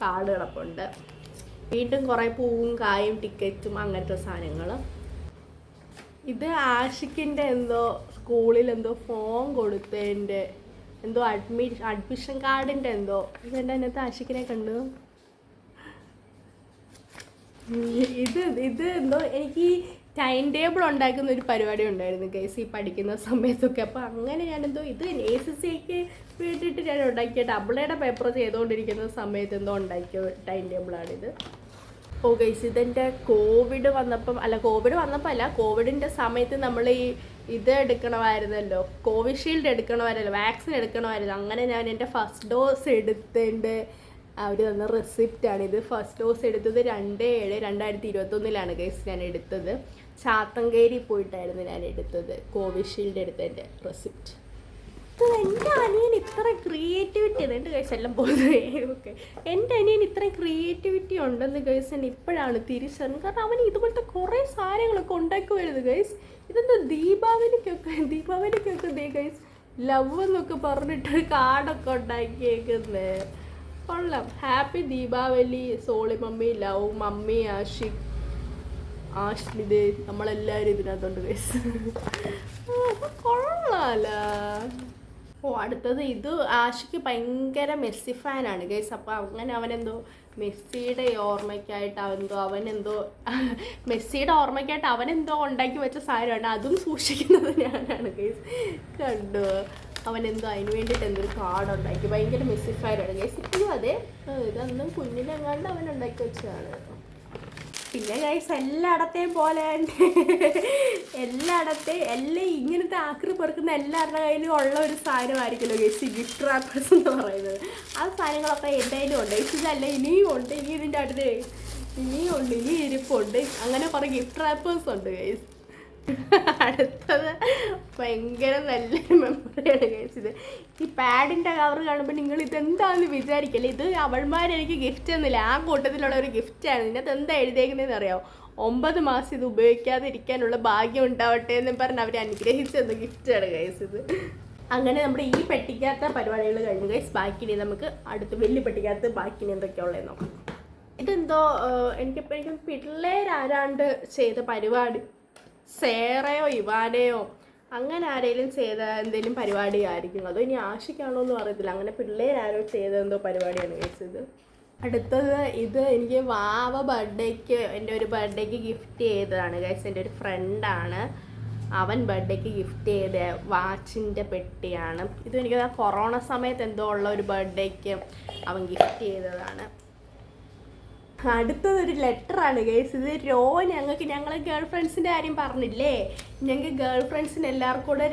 കാർഡ് കിടപ്പുണ്ട്. വീണ്ടും കുറേ പൂവും കായും ടിക്കറ്റും അങ്ങനത്തെ സാധനങ്ങൾ. ഇത് ആഷിക്കിൻ്റെ എന്തോ സ്കൂളിൽ എന്തോ ഫോം കൊടുത്തതിൻ്റെ എന്തോ അഡ്മിഷൻ കാർഡിൻ്റെ എന്തോ. ഇതെൻ്റെ അതിനകത്ത് ആഷിക്കിനെ കണ്ടു. ഇത് എന്തോ എനിക്ക് ടൈം ടേബിൾ ഉണ്ടാക്കുന്ന ഒരു പരിപാടി ഉണ്ടായിരുന്നു ഗൈസ് ഈ പഠിക്കുന്ന സമയത്തൊക്കെ. അപ്പോൾ അങ്ങനെ ഞാനെന്തോ ഇത് ACCക്ക് വേണ്ടിയിട്ട് ഞാൻ ഉണ്ടാക്കിയ ഡബിളയുടെ പേപ്പർ ചെയ്തുകൊണ്ടിരിക്കുന്ന സമയത്ത് എന്തോ ഉണ്ടാക്കിയ ടൈം ടേബിളാണിത്. ഓ ഗൈസ്, ഇതെൻ്റെ കോവിഡ് വന്നപ്പം അല്ല കോവിഡിൻ്റെ സമയത്ത് നമ്മൾ ഇത് എടുക്കണമായിരുന്നല്ലോ, കോവിഷീൽഡ് എടുക്കണമായിരുന്നല്ലോ, വാക്സിൻ എടുക്കണമായിരുന്നു. അങ്ങനെ ഞാൻ എൻ്റെ ഫസ്റ്റ് ഡോസ് എടുത്തതിൻ്റെ അവർ തന്ന റെസിപ്റ്റാണിത്. ഫസ്റ്റ് ഡോസ് എടുത്തത് 2/7/2021 ഗൈസ് ഞാൻ എടുത്തത്. ചാത്തങ്കേരി പോയിട്ടായിരുന്നു ഞാൻ എടുത്തത് കോവിഷീൽഡ് എടുത്തതിൻ്റെ റെസിപ്റ്റ്. എൻ്റെ അനിയൻ ഇത്ര ക്രിയേറ്റിവിറ്റി ഉണ്ട്. എൻ്റെ ഗൈസ് എല്ലാം പോകുന്നത് ഓക്കെ. എൻ്റെ അനിയൻ ഇത്ര ക്രിയേറ്റിവിറ്റി ഉണ്ടെന്ന് ഗൈസ് ഞാൻ ഇപ്പോഴാണ് തിരിച്ചറിഞ്ഞത്. കാരണം അവൻ ഇതുപോലത്തെ കുറേ സാധനങ്ങളൊക്കെ ഉണ്ടാക്കി വരുന്നത് ഗൈസ്. ഇതെന്താ ദീപാവലിക്കൊക്കെ ദേ ഗൈസ് ലവ് എന്നൊക്കെ പറഞ്ഞിട്ടൊരു കാർഡൊക്കെ ഉണ്ടാക്കിയേക്കുന്നത് കൊള്ളാം. Happy Deepavali Soli mummy, love mummy, Ashlith നമ്മളെല്ലാവരും ഇതിനകത്തുണ്ട് ഗൈസ്. കൊള്ളാല. ഓ അടുത്തത് ഇത് ആഷിക്ക് ഭയങ്കര മെസ്സി ഫാനാണ് ഗൈസ്. അപ്പോൾ അങ്ങനെ അവനെന്തോ മെസ്സിയുടെ ഓർമ്മയ്ക്കായിട്ട് അവനെന്തോ ഉണ്ടാക്കി വെച്ച സാധനമാണ്. അതും സൂക്ഷിക്കുന്നത് ഞാനാണ് ഗൈസ്. കണ്ടു അവനെന്തോ അതിന് വേണ്ടിയിട്ട് എന്തൊരു കാർഡ് ഉണ്ടാക്കി. ഭയങ്കര മെസ്സി ഫാനാണ് ഗൈസ്. ഇപ്പോഴും അതെ, ഇതൊന്നും കുഞ്ഞിലെങ്ങാണ്ട് അവൻ ഉണ്ടാക്കി വെച്ചതാണ്. പിന്നെ ഗൈസ് എല്ലായിടത്തെയും പോലെ എല്ലാം ഇങ്ങനത്തെ ആക്രി പെറുക്കുന്ന എല്ലാവരുടെ കയ്യിലും ഉള്ള ഒരു സാധനമായിരിക്കുമല്ലോ ഗൈസ് ഗിഫ്റ്റ് റാപ്പേഴ്സ് എന്ന് പറയുന്നത്. ആ സാധനങ്ങളൊക്കെ എൻ്റെ കയ്യിലും ഉണ്ട്. ഇതല്ല ഇനിയും ഉണ്ട്, ഇനി ഇതിൻ്റെ അടുത്ത് ഇനി ഇരിപ്പുണ്ട്. അങ്ങനെ കുറേ ഗിഫ്റ്റ് റാപ്പേഴ്സ് ഉണ്ട് ഗൈസ്. അടുത്തത് ഭയങ്കര നല്ലൊരു മെമ്മറിയാണ് ഗൈസ്. ഇത് ഈ പാഡിൻ്റെ കവർ കാണുമ്പോൾ നിങ്ങൾ ഇതെന്താണെന്ന് വിചാരിക്കല്ലേ. ഇത് അവൾമാരെനിക്ക് ഗിഫ്റ്റ് തന്നില്ല, ആ കൂട്ടത്തിലുള്ള ഒരു ഗിഫ്റ്റാണ്. ഇതിനകത്ത് എന്താ എഴുതിയേക്കുന്നതെന്ന് അറിയാമോ? 9 മാസം ഇത് ഉപയോഗിക്കാതിരിക്കാനുള്ള ഭാഗ്യം ഉണ്ടാവട്ടെ എന്ന് പറഞ്ഞ് അവർ അനുഗ്രഹിച്ചെന്ന ഗിഫ്റ്റാണ് ഗൈസ് ഇത്. അങ്ങനെ നമ്മുടെ ഈ പെട്ടിക്കകത്ത പരിപാടികൾ കഴിഞ്ഞു ഗൈസ്. ബാക്കി നമുക്ക് അടുത്ത് വലിയ പെട്ടിക്കകത്ത് ബാക്കി എന്തൊക്കെയുള്ളതെന്ന് നോക്കാം. ഇതെന്തോ എനിക്ക് പിള്ളേരാരാണ്ട് ചെയ്ത പരിപാടി, സേറയോ ഇവാനയോ അങ്ങനെ ആരെങ്കിലും ചെയ്ത എന്തെങ്കിലും പരിപാടിയായിരിക്കും. അതോ ഇനി ആഷിക്കാണോ എന്ന് അറിയത്തില്ല. അങ്ങനെ പിള്ളേരാരോ ചെയ്ത എന്തോ പരിപാടിയാണ് ഗൈസ് ഇത്. അടുത്തത് ഇത് എനിക്ക് വാവ എൻ്റെ ഒരു ബർത്ത്ഡേക്ക് ഗിഫ്റ്റ് ചെയ്തതാണ് ഗൈസ്. എൻ്റെ ഒരു ഫ്രണ്ടാണ്, അവൻ ബർത്ത്ഡേക്ക് ഗിഫ്റ്റ് ചെയ്ത വാച്ചിൻ്റെ പെട്ടിയാണ്. ഇത് എനിക്ക് കൊറോണ സമയത്ത് എന്തോ ഉള്ള ഒരു ബർത്ത്ഡേക്ക് അവൻ ഗിഫ്റ്റ് ചെയ്തതാണ്. അടുത്തതൊരു ലെറ്ററാണ് ഗൈസ്. ഇത് ഞങ്ങളെ ഗേൾ ഫ്രണ്ട്സിൻ്റെ കാര്യം പറഞ്ഞില്ലേ, ഞങ്ങൾക്ക് ഗേൾ ഫ്രണ്ട്സിന് എല്ലാവർക്കും കൂടെ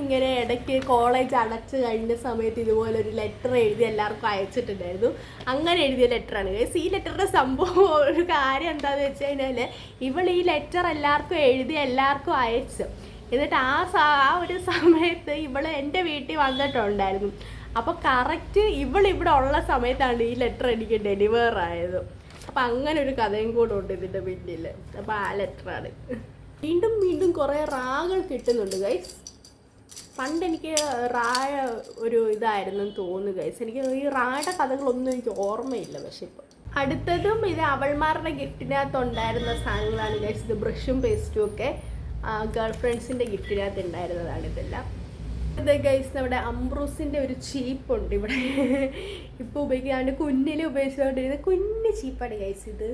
ഇങ്ങനെ ഇടയ്ക്ക് കോളേജ് അടച്ച് കഴിഞ്ഞ സമയത്ത് ഇതുപോലൊരു ലെറ്റർ എഴുതി എല്ലാവർക്കും അയച്ചിട്ടുണ്ടായിരുന്നു. അങ്ങനെ എഴുതിയ ലെറ്ററാണ് ഗൈസ്. ഈ ലെറ്ററിൻ്റെ സംഭവം ഒരു കാര്യം എന്താണെന്ന് വെച്ച് കഴിഞ്ഞാൽ ഇവൾ ഈ ലെറ്റർ എല്ലാവർക്കും എഴുതി എല്ലാവർക്കും അയച്ചു. എന്നിട്ട് ആ ഒരു സമയത്ത് ഇവൾ എൻ്റെ വീട്ടിൽ വന്നിട്ടുണ്ടായിരുന്നു. അപ്പോൾ കറക്റ്റ് ഇവളിവിടെ ഉള്ള സമയത്താണ് ഈ ലെറ്റർ എനിക്ക് ഡെലിവർ ആയത്. അപ്പം അങ്ങനെ ഒരു കഥയും കൂടെ ഉണ്ട് ഇതിൻ്റെ പിന്നിൽ. അപ്പോൾ ആ ലെറ്ററാണ്. വീണ്ടും കുറേ റാകൾ കിട്ടുന്നുണ്ട് ഗൈസ്. പണ്ട് എനിക്ക് റായ ഒരു ഇതായിരുന്നെന്ന് തോന്നുന്നു ഗൈസ്. എനിക്ക് ഈ റായുടെ കഥകളൊന്നും എനിക്ക് ഓർമ്മയില്ല. പക്ഷെ ഇപ്പം അടുത്തതും ഇത് അവൾമാരുടെ ഗിഫ്റ്റിനകത്ത് ഉണ്ടായിരുന്ന സാധനങ്ങളാണ് ഗൈസ്. ഇത് ബ്രഷും പേസ്റ്റും ഒക്കെ ഗേൾ ഫ്രണ്ട്സിൻ്റെ ഗിഫ്റ്റിനകത്ത് ഉണ്ടായിരുന്നതാണ് ഇതെല്ലാം. ഇത് ഗൈസ് നമ്മുടെ അംബ്രൂസിൻ്റെ ഒരു ചീപ്പുണ്ട് ഇവിടെ ഇപ്പോൾ ഉപയോഗിക്കാണ്ട് കുഞ്ഞിൽ ഉപയോഗിച്ചുകൊണ്ടിരുന്ന കുഞ്ഞ് ചീപ്പാണ് ഗൈസ് ഇത്.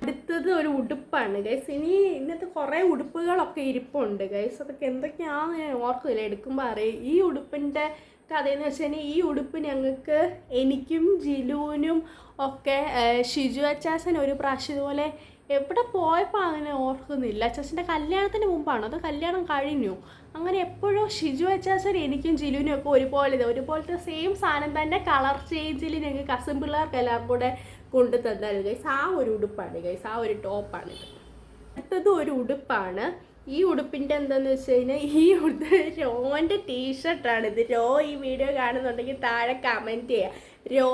അടുത്തത് ഒരു ഉടുപ്പാണ് ഗൈസ്. ഇന്നത്തെ കുറേ ഉടുപ്പുകളൊക്കെ ഇരിപ്പുണ്ട് ഗൈസ്. അതൊക്കെ എന്തൊക്കെയാണെന്ന് ഞാൻ ഓർക്കില്ല, എടുക്കുമ്പോൾ അറിയാം. ഈ ഉടുപ്പിൻ്റെ കഥയെന്ന് വെച്ച് കഴിഞ്ഞാൽ ഈ ഉടുപ്പ് ഞങ്ങൾക്ക് എനിക്കും ജിലുവിനും ഒക്കെ ഷിജു അച്ചാച്ചൻ ഒരു പ്രാവശ്യം ഇതുപോലെ എവിടെ പോയപ്പോൾ അങ്ങനെ ഓർക്കുന്നില്ല. അച്ചാച്ചൻ്റെ കല്യാണത്തിന് മുമ്പാണ്, അത് കല്യാണം കഴിഞ്ഞു. അങ്ങനെ എപ്പോഴും ഷിജു അച്ചാച്ചൻ എനിക്കും ജിലുവിനും ഒക്കെ ഒരുപോലത്തെ സെയിം സാധനം തന്നെ കളർ ചേഞ്ചിൽ ഞങ്ങൾക്ക് കസിൻ പിള്ളേർക്ക് എല്ലാവർക്കും കൂടെ കൊണ്ടു തന്നായിരുന്നു ഗൈസ്. ആ ഒരു ഉടുപ്പാണ് ഗൈസ്, ആ ഒരു ടോപ്പാണിത്. അടുത്തത് ഒരു ഉടുപ്പാണ്. ഈ ഉടുപ്പിൻ്റെ എന്താണെന്ന് വെച്ച് കഴിഞ്ഞാൽ ഈ ഉടുപ്പ് രോൻ്റെ ടീഷർട്ടാണിത്. ഈ വീഡിയോ കാണുന്നുണ്ടെങ്കിൽ താഴെ കമൻറ്റ് ചെയ്യുക. രോ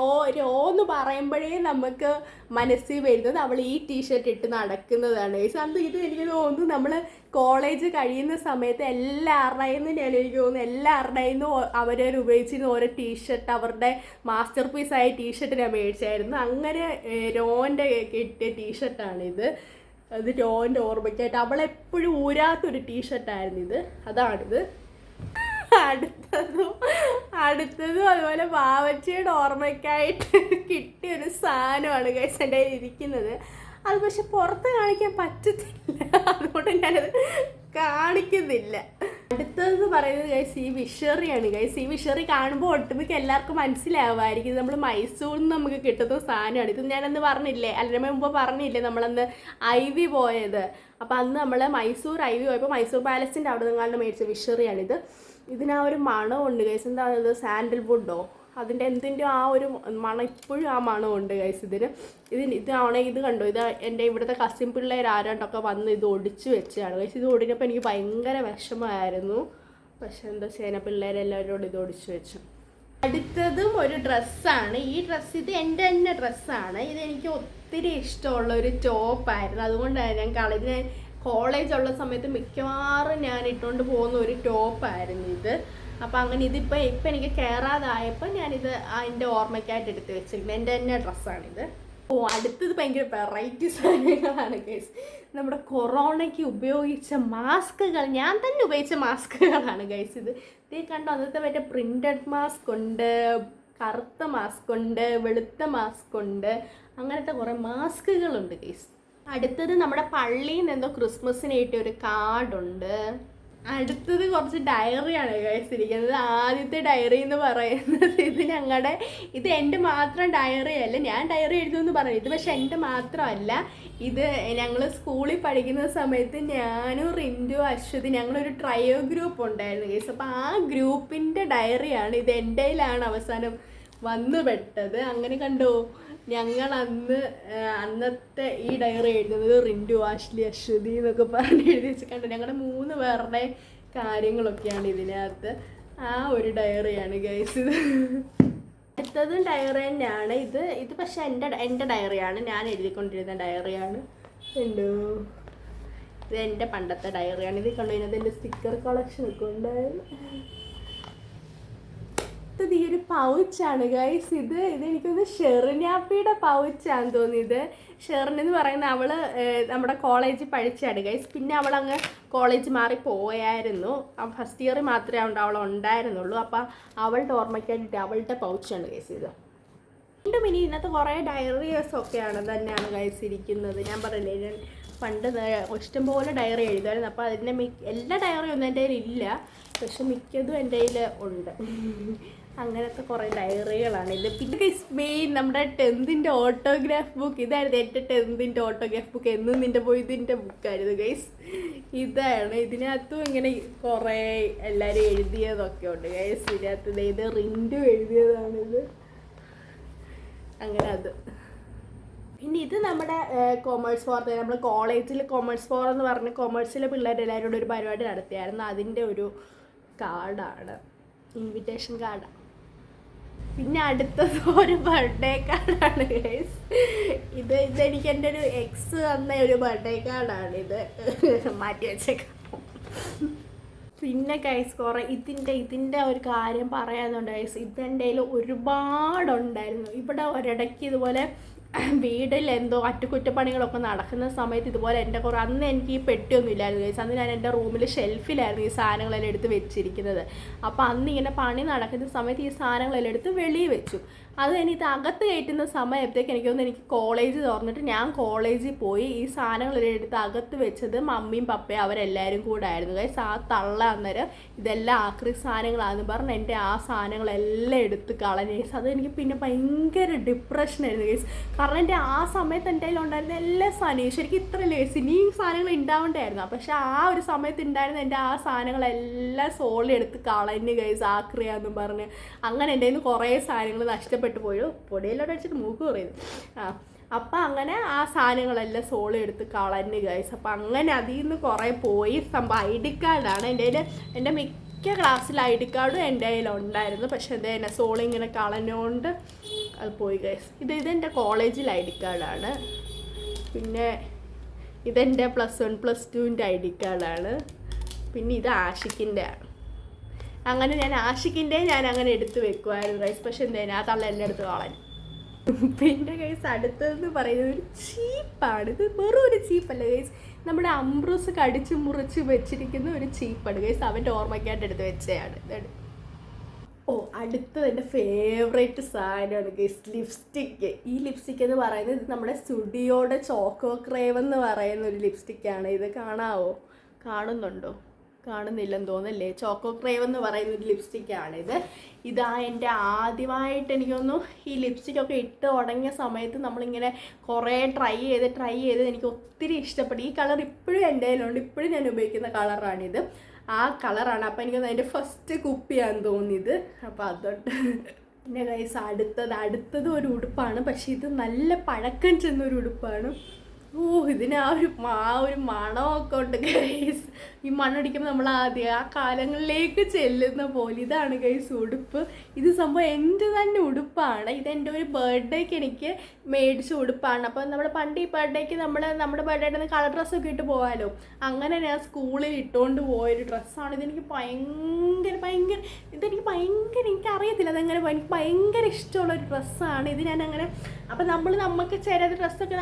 എന്ന് പറയുമ്പോഴേ നമുക്ക് മനസ്സിൽ വരുന്നത് അവൾ ഈ ടീഷർട്ട് ഇട്ട് നടക്കുന്നതാണ് ഗൈസ്. അന്ന് ഇത് എനിക്ക് തോന്നുന്നു നമ്മൾ കോളേജ് കഴിയുന്ന സമയത്ത് എല്ലാവരുടെയും എനിക്ക് തോന്നുന്നു എല്ലാവരുടെയും അവരവർ ഉപയോഗിച്ചിരുന്ന ഓരോ ടീഷർട്ട്, അവരുടെ മാസ്റ്റർ പീസായ ടീഷർട്ട് ഞാൻ മേടിച്ചായിരുന്നു. അങ്ങനെ രോൻ്റെ കിട്ടിയ ടീഷർട്ടാണിത്. അത് രോൻ്റെ ഓർമ്മയ്ക്കായിട്ട് അവളെപ്പോഴും ഊരാത്തൊരു ടീഷർട്ടായിരുന്നു ഇത്. അതാണിത്. അടുത്തതും അതുപോലെ വാവച്ചിയുടെ ഓർമ്മയ്ക്കായിട്ട് കിട്ടിയൊരു സാധനമാണ് ഗൈസ് എൻ്റെ കയ്യിൽ ഇരിക്കുന്നത്. അത് പക്ഷെ പുറത്ത് കാണിക്കാൻ പറ്റത്തില്ല, അതുകൊണ്ട് ഞാനത് കാണിക്കുന്നില്ല. അടുത്തതെന്ന് പറയുന്നത് ഗൈസ് ഈ വിഷറിയാണ് ഗൈസ്. ഈ വിഷറി കാണുമ്പോൾ ഒട്ടുമിക്ക എല്ലാവർക്കും മനസ്സിലാവുമായിരിക്കും ഇത് നമ്മൾ മൈസൂരിൽ നിന്ന് നമുക്ക് കിട്ടുന്ന സാധനമാണ്. ഇത് ഞാനന്ന് പറഞ്ഞില്ലേ, അതിന് മുമ്പ് പറഞ്ഞില്ലേ നമ്മളന്ന് ഐവി പോയത്. അപ്പോൾ അന്ന് നമ്മൾ മൈസൂർ ഐവി പോയപ്പോൾ മൈസൂർ പാലസിൻ്റെ അവിടെ നിന്നാണ് മേടിച്ച വിഷറിയാണിത്. ഇതിനാ ഒരു മണമുണ്ട് ഗൈസ്. എന്താണിത്, സാൻഡൽവുഡോ അതിൻ്റെ എന്തിൻ്റെ ആ ഒരു മണം, ഇപ്പോഴും ആ മണമുണ്ട് ഗൈസ് ഇതിന്. ഇതാണെങ്കിൽ ഇത് കണ്ടോ, ഇത് എൻ്റെ ഇവിടുത്തെ കസിൻ പിള്ളേർ ആരാണ്ടൊക്കെ വന്ന് ഇത് ഒടിച്ച് വെച്ചതാണ് ഗൈസ്. ഇത് ഒടിഞ്ഞപ്പോൾ എനിക്ക് ഭയങ്കര വിഷമമായിരുന്നു. പക്ഷെ എന്താ ചെയ്യാൻ, പിള്ളേരെല്ലാവരോടും ഇത് ഒടിച്ച് വെച്ചു. അടുത്തതും ഒരു ഡ്രസ്സാണ്. ഈ ഡ്രസ്സ് ഇത് എൻ്റെ തന്നെ ഡ്രസ്സാണ്. ഇതെനിക്ക് ഒത്തിരി ഇഷ്ടമുള്ള ഒരു ടോപ്പായിരുന്നു. അതുകൊണ്ടാണ് ഞാൻ കളഞ്ഞ കോളേജുള്ള സമയത്ത് മിക്കവാറും ഞാൻ ഇട്ടുകൊണ്ട് പോകുന്ന ഒരു ടോപ്പായിരുന്നു ഇത്. അപ്പോൾ അങ്ങനെ ഇതിപ്പോൾ എനിക്ക് കയറാതായപ്പോൾ ഞാനിത് അതിൻ്റെ ഓർമ്മയ്ക്കായിട്ട് എടുത്ത് വെച്ചിരിക്കുന്നത്. എൻ്റെ തന്നെ ഡ്രസ്സാണിത്. അടുത്തത് ഭയങ്കര വെറൈറ്റി സാധനങ്ങളാണ് ഗൈസ്. നമ്മുടെ കൊറോണയ്ക്ക് ഉപയോഗിച്ച മാസ്കുകൾ, ഞാൻ തന്നെ ഉപയോഗിച്ച മാസ്കുകളാണ് ഗൈസ് ഇത്. കണ്ടോ, അന്നത്തെ മറ്റേ പ്രിൻറ്റഡ് മാസ്ക് ഉണ്ട്, കറുത്ത മാസ്ക് ഉണ്ട്, വെളുത്ത മാസ്ക് ഉണ്ട്, അങ്ങനത്തെ കുറേ മാസ്കുകളുണ്ട് ഗൈസ്. അടുത്തത് നമ്മുടെ പള്ളിയിൽ നിന്ന് എന്തോ ക്രിസ്മസിന് കിട്ടിയ ഒരു കാർഡുണ്ട്. അടുത്തത് കുറച്ച് ഡയറിയാണ് ഗൈസ് ഇരിക്കുന്നത്. ആദ്യത്തെ ഡയറി എന്ന് പറയുന്നത് ഇത് എൻ്റെ മാത്രം ഡയറി അല്ല, ഞാൻ ഡയറി എഴുതുമെന്ന് പറഞ്ഞു. ഇത് പക്ഷെ എൻ്റെ മാത്രമല്ല, ഇത് ഞങ്ങൾ സ്കൂളിൽ പഠിക്കുന്ന സമയത്ത് ഞാനും റിൻറ്റു അശ്വതി ഞങ്ങളൊരു ട്രയോ ഗ്രൂപ്പ് ഉണ്ടായിരുന്നു ഗൈസ്. അപ്പോൾ ആ ഗ്രൂപ്പിൻ്റെ ഡയറിയാണ് ഇത്. എൻ്റെ കയ്യിലാണ് അവസാനം വന്നു പെട്ടത്. അങ്ങനെ കണ്ടോ, ഞങ്ങൾ അന്നത്തെ ഈ ഡയറി എഴുതുന്നത് റിൻറ്റു, ആഷ്ലി, അശ്വതി എന്നൊക്കെ പറഞ്ഞ് എഴുതി വെച്ച് കണ്ടു. ഞങ്ങളുടെ 3 പേരുടെ കാര്യങ്ങളൊക്കെയാണ് ഇതിനകത്ത്. ആ ഒരു ഡയറിയാണ് ഗൈസ് ഇത്. അടുത്തതും ഡയറി തന്നെയാണ് ഇത് പക്ഷെ എൻ്റെ ഡയറിയാണ്, ഞാൻ എഴുതിക്കൊണ്ടിരുന്ന ഡയറിയാണ്. കണ്ടോ, ഇത് എൻ്റെ പണ്ടത്തെ ഡയറിയാണ്. ഇത് കണ്ടു, ഇതിനകത്ത് എൻ്റെ സ്റ്റിക്കർ കളക്ഷനൊക്കെ ഉണ്ടായിരുന്നു. ഈ ഒരു പൗച്ചാണ് ഗൈസ്. ഇത് എനിക്കൊന്ന് ഷെറിനാപ്പിയുടെ പൗച്ചാന്ന് തോന്നിയത്. ഷെറിൻ എന്ന് പറയുന്ന അവൾ നമ്മുടെ കോളേജിൽ പഠിച്ചാണ് ഗൈസ്. പിന്നെ അവളങ്ങ് കോളേജ് മാറി പോയായിരുന്നു. ഫസ്റ്റ് ഇയർ മാത്രമേ അവൾ ഉണ്ടായിരുന്നുള്ളൂ. അപ്പം അവളുടെ ഓർമ്മയ്ക്കായിട്ട് അവളുടെ പൗച്ചാണ് ഗൈസ് ഇത്. വീണ്ടും ഇനി ഇന്നത്തെ കുറേ ഡയറീസൊക്കെയാണ് തന്നെയാണ് ഗൈസ് ഇരിക്കുന്നത്. ഞാൻ പറഞ്ഞില്ലേ, ഞാൻ പണ്ട് ഇഷ്ടംപോലെ ഡയറി എഴുതുമായിരുന്നു. അപ്പോൾ അതിൻ്റെ എല്ലാ ഡയറിയും ഒന്നും എൻ്റെ കയ്യിലില്ല, പക്ഷെ മിക്കതും എൻ്റെ കയ്യിൽ ഉണ്ട്. അങ്ങനത്തെ കുറേ ഡയറികളാണ് ഇത്. പിന്നെ മെയിൻ നമ്മുടെ 10th ഓട്ടോഗ്രാഫ് ബുക്ക്. ഇതായിരുന്നു എൻ്റെ 10th ഓട്ടോഗ്രാഫ് ബുക്ക്. എന്നും നിൻ്റെ പോയി ഇതിൻ്റെ ബുക്കായിരുന്നു ഗൈസ്. ഇതാണ്. ഇതിനകത്തും ഇങ്ങനെ കുറേ എല്ലാവരും എഴുതിയതൊക്കെ ഉണ്ട് ഗൈസ്. ഇതിനകത്ത് ഇത് റിൻറ്റു എഴുതിയതാണിത്. അങ്ങനെ അത്. പിന്നെ ഇത് നമ്മുടെ കൊമേഴ്സ് ഫോർ, നമ്മൾ കോളേജിൽ കൊമേഴ്സ് ഫോർ എന്ന് പറഞ്ഞ് കൊമേഴ്സിലെ പിള്ളേരെല്ലാവരും കൂടെ ഒരു പരിപാടി നടത്തിയായിരുന്നു. അതിൻ്റെ ഒരു കാർഡാണ്, ഇൻവിറ്റേഷൻ കാർഡാണ്. പിന്നെ അടുത്തത് ഒരു ബർത്ത്ഡേ കാർഡാണ് ഗൈസ്. ഇതെനിക്ക് എൻ്റെ ഒരു എക്സ് തന്ന ഒരു ബർത്ത്ഡേ കാർഡാണിത്. മാറ്റി വെച്ചേക്കാം. പിന്നെ ഗൈസ് കുറേ ഇതിൻ്റെ ഒരു കാര്യം പറയാനുണ്ട് ഗൈസ്. ഇതെൻ്റെ കയ്യിൽ ഒരുപാടുണ്ടായിരുന്നു. ഇവിടെ ഒരിടയ്ക്ക് ഇതുപോലെ വീട്ടിൽ എന്തോ അറ്റകുറ്റപ്പണികളൊക്കെ നടക്കുന്ന സമയത്ത് ഇതുപോലെ എൻ്റെ കുറേ അന്ന് എനിക്ക് ഈ പെട്ടിയൊന്നും ഇല്ലായിരുന്നു ഗൈസ്. അന്ന് ഞാൻ എൻ്റെ റൂമിൽ ഷെൽഫിലായിരുന്നു ഈ സാധനങ്ങളെല്ലാം എടുത്ത് വെച്ചിരിക്കുന്നത്. അപ്പോൾ അന്ന് ഇങ്ങനെ പണി നടക്കുന്ന സമയത്ത് ഈ സാധനങ്ങളെല്ലാം എടുത്ത് വെളിയിൽ വെച്ചു. അത് കഴിഞ്ഞ് ഇത് അകത്ത് കയറ്റുന്ന സമയത്തേക്ക് എനിക്ക് കോളേജ് തുറന്നിട്ട് ഞാൻ കോളേജിൽ പോയി. ഈ സാധനങ്ങളെല്ലാം എടുത്ത് അകത്ത് വെച്ചത് മമ്മിയും പപ്പയും അവരെല്ലാവരും കൂടെ ആയിരുന്നു ഗൈസ്. ആ തള്ള അന്നേരം ഇതെല്ലാം ആക്രി സാധനങ്ങളാണെന്ന് പറഞ്ഞ് എൻ്റെ ആ സാധനങ്ങളെല്ലാം എടുത്ത് കളഞ്ഞു ഗൈസ്. അത് എനിക്ക് പിന്നെ ഭയങ്കര ഡിപ്രഷനായിരുന്നു ഗൈസ്. കാരണം എൻ്റെ ആ സമയത്ത് എൻ്റെ കയ്യിലുണ്ടായിരുന്ന എല്ലാ സാധനവും ശരിക്കും ഇത്ര ലേസ് ഇനിയും സാധനങ്ങൾ ഉണ്ടാവേണ്ടായിരുന്നു. പക്ഷെ ആ ഒരു സമയത്ത് ഉണ്ടായിരുന്ന എൻ്റെ ആ സാധനങ്ങളെല്ലാം സോളി എടുത്ത് കളഞ്ഞ് ഗൈസ് ആക്രിയാന്നും പറഞ്ഞ്. അങ്ങനെ എൻ്റെ കയ്യിൽ നിന്ന് കുറേ സാധനങ്ങൾ നഷ്ടപ്പെട്ടു പോയി. പൊടിയെല്ലാം അടിച്ചിട്ട് മൂക്ക് പറയുന്നു. അപ്പം അങ്ങനെ ആ സാധനങ്ങളെല്ലാം സോളി എടുത്ത് കളഞ്ഞ് ഗൈസ്. അപ്പം അങ്ങനെ അതിൽ നിന്ന് കുറേ പോയി. സംഭവം ID കാർഡാണ് എൻ്റെ മിക്ക ക്ലാസ്സിൽ ID കാർഡും എൻ്റെ കയ്യിലുണ്ടായിരുന്നു. പക്ഷെ എൻ്റെ സോളി ഇങ്ങനെ കളഞ്ഞുകൊണ്ട് അത് പോയി ഗൈസ്. ഇതെൻ്റെ കോളേജിൽ ID കാർഡാണ്. പിന്നെ ഇതെൻ്റെ +1 +2ൻ്റെ ID കാർഡാണ്. പിന്നെ ഇത് ആഷിക്കിൻ്റെ ആണ്. അങ്ങനെ ഞാൻ ആഷിക്കിൻ്റെ ഞാൻ അങ്ങനെ എടുത്ത് വെക്കുമായിരുന്നു ഗൈസ്. പക്ഷെ ആ തള്ള എല്ലാം എടുത്ത് കളഞ്ഞു. പിന്നെ ഗൈസ് അടുത്തതെന്ന് പറയുന്നത് ഒരു ചീപ്പാണ്. ഇത് വെറും ഒരു ചീപ്പല്ല ഗൈസ്, നമ്മുടെ അംബ്രൂസ് കടിച്ച് മുറിച്ച് വെച്ചിരിക്കുന്ന ഒരു ചീപ്പാണ് ഗൈസ്. അവൻ്റെ ഓർമ്മയ്ക്കായിട്ട് എടുത്ത് വെച്ചതാണ്. അടുത്തത് എൻ്റെ ഫേവറേറ്റ് സാധനമാണ് ഗൈസ്, ലിപ്സ്റ്റിക്ക്. ഈ ലിപ്സ്റ്റിക്ക് എന്ന് പറയുന്നത് ഇത് നമ്മുടെ സ്റ്റുഡിയോയുടെ ചോക്കോ ക്രേവ് എന്ന് പറയുന്ന ഒരു ലിപ്സ്റ്റിക്കാണ്. ഇത് കാണുന്നുണ്ടോ? കാണുന്നില്ലെന്ന് തോന്നല്ലേ. ചോക്കോ ക്രേവ് എന്ന് പറയുന്ന ഒരു ലിപ്സ്റ്റിക്കാണിത്. ഇതാ എൻ്റെ ആദ്യമായിട്ട് എനിക്കൊന്നു ഈ ലിപ്സ്റ്റിക്കൊക്കെ ഇട്ട് തുടങ്ങിയ സമയത്ത് നമ്മളിങ്ങനെ കുറേ ട്രൈ ചെയ്ത് എനിക്ക് ഒത്തിരി ഇഷ്ടപ്പെട്ടു. ഈ കളർ ഇപ്പോഴും എൻ്റെ കയ്യിലുണ്ട്. ഇപ്പോഴും ഞാൻ ഉപയോഗിക്കുന്ന കളറാണിത്. ആ കളറാണ്. അപ്പോൾ എനിക്കൊന്ന് അതിൻ്റെ ഫസ്റ്റ് കുപ്പിയാണെന്ന് തോന്നിയത്. അപ്പോൾ അതുകൊണ്ട് പിന്നെ ഗൈസ് അടുത്തത് ഒരു ഉടുപ്പാണ്. പക്ഷേ ഇത് നല്ല പഴക്കം ചെന്നൊരു ഉടുപ്പാണ്. ഇതിന് ആ ഒരു മണമൊക്കെ ഉണ്ട് ഗൈസ്. ഈ മണ്ണടിക്കുമ്പോൾ നമ്മൾ ആദ്യം ആ കാലങ്ങളിലേക്ക് ചെല്ലുന്ന പോലെ. ഇതാണ് ഗൈസ് ഉടുപ്പ്. ഇത് സംഭവം എൻ്റെ തന്നെ ഉടുപ്പാണ്. ഇതെൻ്റെ ഒരു ബർത്ത്ഡേക്ക് എനിക്ക് മേടിച്ച ഉടുപ്പാണ്. അപ്പോൾ നമ്മുടെ പണ്ട് ഈ ബർത്ത്ഡേക്ക് നമ്മുടെ ബർത്ത്ഡേയുടെ കളർ ഡ്രസ്സൊക്കെ ഇട്ട് പോകാമല്ലോ. അങ്ങനെ ഞാൻ സ്കൂളിൽ ഇട്ടുകൊണ്ട് പോയൊരു ഡ്രസ്സാണ്. ഇതെനിക്ക് എനിക്കറിയത്തില്ല അതെങ്ങനെ, എനിക്ക് ഭയങ്കര ഇഷ്ടമുള്ളൊരു ഡ്രസ്സാണ് ഇത്. ഞാൻ അങ്ങനെ അപ്പം നമുക്ക് ചില ഡ്രസ്സൊക്കെ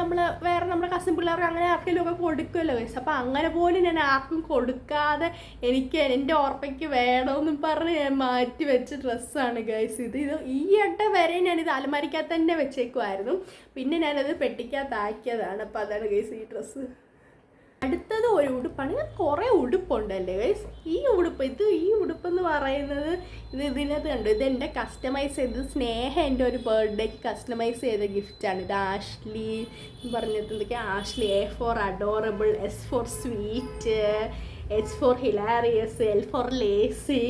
വേറെ നമ്മുടെ കസിൻ പിള്ളേർക്ക് അങ്ങനെ ആർക്കെങ്കിലും ഒക്കെ കൊടുക്കുമല്ലോ ഗൈസ്. അപ്പം അങ്ങനെ പോലും ഞാൻ ആർക്കും കൊടുക്കാതെ എനിക്ക് എൻ്റെ ഓർമ്മയ്ക്ക് വേണമെന്നും പറഞ്ഞ് ഞാൻ മാറ്റി വെച്ച ഡ്രസ്സാണ് ഗൈസ് ഇത്. ഈ വരെ ഞാനിത് അലമാരിക്കകത്ത് തന്നെ വെച്ചേക്കുമായിരുന്നു. പിന്നെ ഞാനത് പെട്ടിക്കകത്താക്കിയതാണ്. അപ്പം അതാണ് ഗൈസ് ഈ ഡ്രസ്സ്. അടുത്തത് ഒരു ഉടുപ്പാണ്. കുറേ ഉടുപ്പുണ്ടല്ലേ ഗൈസ്. ഈ ഉടുപ്പെന്ന് പറയുന്നത് ഇതിനകത്ത് കണ്ടു. ഇതെൻ്റെ കസ്റ്റമൈസ് ചെയ്ത് സ്നേഹ എൻ്റെ ഒരു ബർത്ത്ഡേക്ക് കസ്റ്റമൈസ് ചെയ്ത ഗിഫ്റ്റാണ്. ഇത് ആഷ്ലി പറഞ്ഞിട്ട് എന്തൊക്കെയാ, Ashley A for adorable, S for sweet, H for hilarious, L for lazy,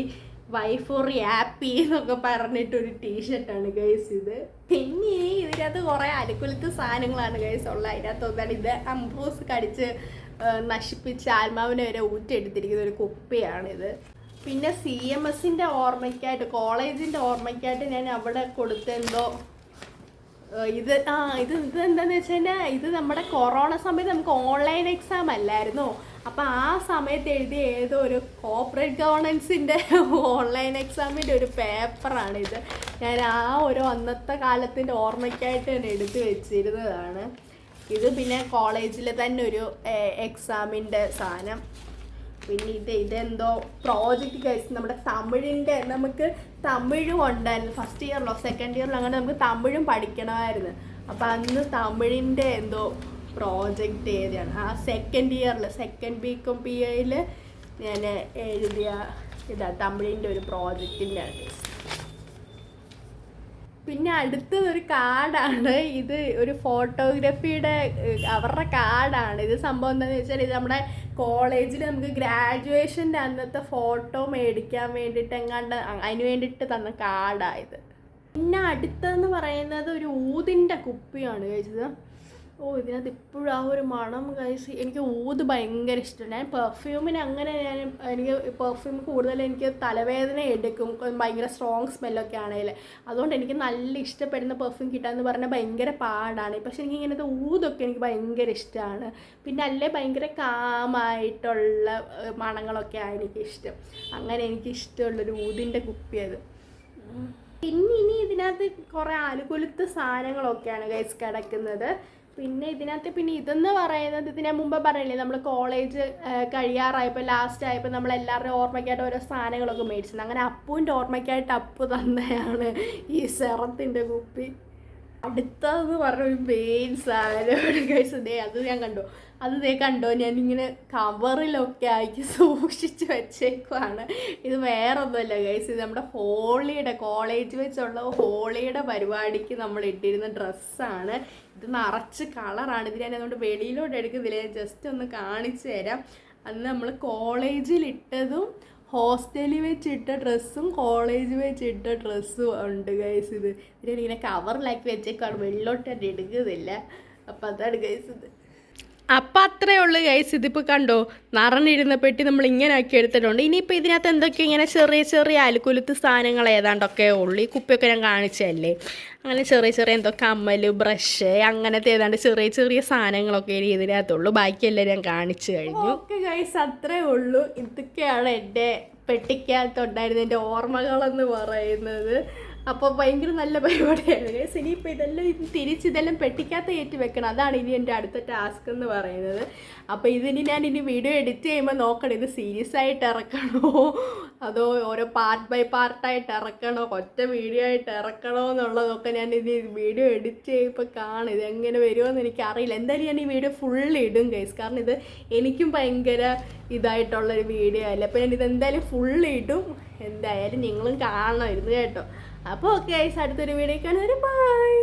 Y for happy എന്നൊക്കെ പറഞ്ഞിട്ടൊരു ടീഷർട്ടാണ് ഗൈസ് ഇത്. പിന്നെ ഇതിനകത്ത് കുറേ അലുക്കുലത്തെ സാധനങ്ങളാണ് ഗൈസ് ഉള്ളത്. അതിനകത്ത് ഒന്നാണ് ഇത് അംബ്രോസ് കടിച്ച് നശിപ്പിച്ച് ആത്മാവിനെ വരെ ഊറ്റെടുത്തിരിക്കുന്ന ഒരു കുപ്പിയാണിത്. പിന്നെ CMSൻ്റെ ഓർമ്മയ്ക്കായിട്ട്, കോളേജിൻ്റെ ഓർമ്മയ്ക്കായിട്ട് ഞാൻ അവിടെ കൊടുത്തെന്തോ ഇത് എന്താണെന്ന് വെച്ച് കഴിഞ്ഞാൽ ഇത് നമ്മുടെ കൊറോണ സമയത്ത് നമുക്ക് ഓൺലൈൻ എക്സാം അല്ലായിരുന്നോ. അപ്പോൾ ആ സമയത്ത് എഴുതിയ ഏതോ ഒരു കോർപ്പറേറ്റ് ഗവർണൻസിൻ്റെ ഓൺലൈൻ എക്സാമിൻ്റെ ഒരു പേപ്പറാണിത്. ഞാൻ ആ ഒരു അന്നത്തെ കാലത്തിൻ്റെ ഓർമ്മയ്ക്കായിട്ട് ഞാൻ എടുത്ത് വെച്ചിരുന്നതാണ് ഇത്. പിന്നെ കോളേജിൽ തന്നെ ഒരു എക്സാമിൻ്റെ സാധനം. പിന്നെ ഇതെന്തോ പ്രോജക്റ്റ് ഗൈസ്, നമ്മുടെ തമിഴിൻ്റെ, നമുക്ക് തമിഴും ഉണ്ടായിരുന്നു ഫസ്റ്റ് ഇയറിലോ സെക്കൻഡ് ഇയറിലോ അങ്ങനെ നമുക്ക് തമിഴും പഠിക്കണമായിരുന്നു. അപ്പോൾ അന്ന് തമിഴിൻ്റെ എന്തോ പ്രോജക്റ്റ് ഏരിയാണ് ആ സെക്കൻഡ് ഇയറിൽ സെക്കൻഡ് BCom PAയിൽ ഞാൻ എഴുതിയ തമിഴിൻ്റെ ഒരു പ്രോജക്റ്റിൻ്റെ ആണ്. പിന്നെ അടുത്തതൊരു കാർഡാണ്. ഇത് ഒരു ഫോട്ടോഗ്രാഫിയുടെ അവരുടെ കാർഡാണ്. ഇത് സംഭവം എന്താണെന്ന് വെച്ചാൽ ഇത് നമ്മുടെ കോളേജിൽ നമുക്ക് ഗ്രാജുവേഷൻ്റെ അന്നത്തെ ഫോട്ടോ മേടിക്കാൻ വേണ്ടിയിട്ട് അതിന് വേണ്ടിയിട്ട് തന്ന കാർഡായത്. പിന്നെ അടുത്തതെന്ന് പറയുന്നത് ഒരു ഊതിൻ്റെ കുപ്പിയാണ് കഴിച്ചത്. ഇതിനകത്ത് ഇപ്പോഴും ആ ഒരു മണം കഴിച്ച് എനിക്ക് ഊത് ഭയങ്കര ഇഷ്ടമാണ്. ഞാൻ പെർഫ്യൂമിന് അങ്ങനെ എനിക്ക് പെർഫ്യൂം കൂടുതൽ എനിക്ക് തലവേദന എടുക്കും, ഭയങ്കര സ്ട്രോങ് സ്മെല്ലൊക്കെ ആണെങ്കിൽ. അതുകൊണ്ട് എനിക്ക് നല്ല ഇഷ്ടപ്പെടുന്ന പെർഫ്യൂം കിട്ടാമെന്ന് പറഞ്ഞാൽ ഭയങ്കര പാടാണ്. പക്ഷെ എനിക്ക് ഇങ്ങനത്തെ ഊതൊക്കെ എനിക്ക് ഭയങ്കര ഇഷ്ടമാണ്. പിന്നെ അല്ലേ ഭയങ്കര കാമായിട്ടുള്ള മണങ്ങളൊക്കെയാണ് എനിക്കിഷ്ടം. അങ്ങനെ എനിക്കിഷ്ടമുള്ളൊരു ഊതിൻ്റെ കുപ്പി അത്. പിന്നെ ഇനി ഇതിനകത്ത് കുറേ ആലുകുലുത്ത് സാധനങ്ങളൊക്കെയാണ് ഗൈസ് കിടക്കുന്നത്. പിന്നെ ഇതിനകത്ത് പിന്നെ ഇതെന്ന് പറയുന്നത് ഇതിനെ മുമ്പ് പറയില്ലേ നമ്മൾ കോളേജ് കഴിയാറായപ്പോൾ ലാസ്റ്റ് ആയപ്പോൾ നമ്മളെല്ലാവരുടെയും ഓർമ്മയ്ക്കായിട്ട് ഓരോ സാധനങ്ങളൊക്കെ മേടിച്ചത്. അങ്ങനെ അപ്പുവിൻ്റെ ഓർമ്മയ്ക്കായിട്ട് അപ്പു തന്നെയാണ് ഈ സെറത്തിൻ്റെ കുപ്പി. അടുത്തതെന്ന് പറഞ്ഞ ഒരു മെയിൻ സാധനമാണ് ഗൈസ്. അത് ഞാൻ കണ്ടു. കണ്ടോ ഞാനിങ്ങനെ കവറിലൊക്കെ ആക്കി സൂക്ഷിച്ച് വെച്ചേക്കുവാണ്. ഇത് വേറൊന്നുമല്ല ഗൈസ്, ഇത് നമ്മുടെ ഹോളിയുടെ കോളേജ് വെച്ചുള്ള ഹോളിയുടെ പരിപാടിക്ക് നമ്മൾ ഇട്ടിരുന്ന ഡ്രസ്സാണ്. ഇത് നിറച്ച് കളറാണ്. ഇത് ഞാൻ അതുകൊണ്ട് വെളിയിലോട്ട് എടുക്കുന്നില്ല, ഞാൻ ജസ്റ്റ് ഒന്ന് കാണിച്ചു തരാം. അന്ന് നമ്മൾ കോളേജിലിട്ടതും ഹോസ്റ്റലിൽ വെച്ചിട്ട ഡ്രസ്സും കോളേജ് വെച്ചിട്ട ഡ്രസ്സും ഉണ്ട് ഗൈസ്. ഇതിനിങ്ങനെ കവറിലാക്കി വെച്ചേക്കാണ്, വെള്ളോട്ട് എടുക്കുന്നില്ല. അപ്പം അതാണ് ഗൈസ് ഇത്. അപ്പം അത്രേ ഉള്ളൂ ഗൈസ്. ഇതിപ്പോൾ കണ്ടോ നിറഞ്ഞിരുന്ന പെട്ടി നമ്മൾ ഇങ്ങനെ ആക്കി എടുത്തിട്ടുണ്ട്. ഇനിയിപ്പോൾ ഇതിനകത്ത് എന്തൊക്കെ ഇങ്ങനെ ചെറിയ ചെറിയ അലുക്കുലുത്ത് സാധനങ്ങൾ ഏതാണ്ടൊക്കെ ഉള്ളു. ഈ കുപ്പിയൊക്കെ ഞാൻ കാണിച്ചല്ലേ. അങ്ങനെ ചെറിയ ചെറിയ എന്തോ കമ്മൽ, ബ്രഷ്, അങ്ങനത്തെ ഏതാണ്ട് ചെറിയ ചെറിയ സാധനങ്ങളൊക്കെ ഇതിനകത്തുള്ളൂ. ബാക്കിയെല്ലാം ഞാൻ കാണിച്ചു കഴിഞ്ഞു. ഓക്കെ ഗൈസ്, അത്രേ ഉള്ളൂ. ഇതൊക്കെയാണ് എൻ്റെ പെട്ടിക്കകത്തുണ്ടായിരുന്ന എൻ്റെ ഓർമ്മകളെന്ന് പറയുന്നത്. അപ്പോൾ ഭയങ്കര നല്ല പരിപാടിയാണ് ഗൈസ്. ഇനിയിപ്പോൾ ഇതെല്ലാം പെട്ടിക്കകത്ത് കയറ്റി വെക്കണം. അതാണ് ഇനി എൻ്റെ അടുത്ത ടാസ്ക് എന്ന് പറയുന്നത്. അപ്പോൾ ഇനി വീഡിയോ എഡിറ്റ് ചെയ്യുമ്പോൾ നോക്കണം, ഇത് സീരിയസ് ആയിട്ട് ഇറക്കണോ അതോ ഓരോ പാർട്ട് ബൈ പാർട്ടായിട്ട് ഇറക്കണോ, ഒറ്റ വീഡിയോ ആയിട്ട് ഇറക്കണോ എന്നുള്ളതൊക്കെ ഞാൻ വീഡിയോ എഡിറ്റ് ചെയ്യുമ്പോൾ കാണും. ഇതെങ്ങനെ വരുമോയെന്ന് എനിക്കറിയില്ല. എന്തായാലും ഞാൻ ഈ വീഡിയോ ഫുള്ള് ഇടും ഗൈസ്, കാരണം ഇത് എനിക്കും ഭയങ്കര ഇതായിട്ടുള്ളൊരു വീഡിയോ അല്ല. അപ്പോൾ ഞാൻ ഇതെന്തായാലും ഫുള്ള് ഇടും. എന്തായാലും നിങ്ങളും കാണണമായിരുന്നു കേട്ടോ. അപ്പോൾ ഓക്കെ ഗൈസ്, അടുത്തൊരു വീഡിയോ കാണുന്നവരെ ബൈ.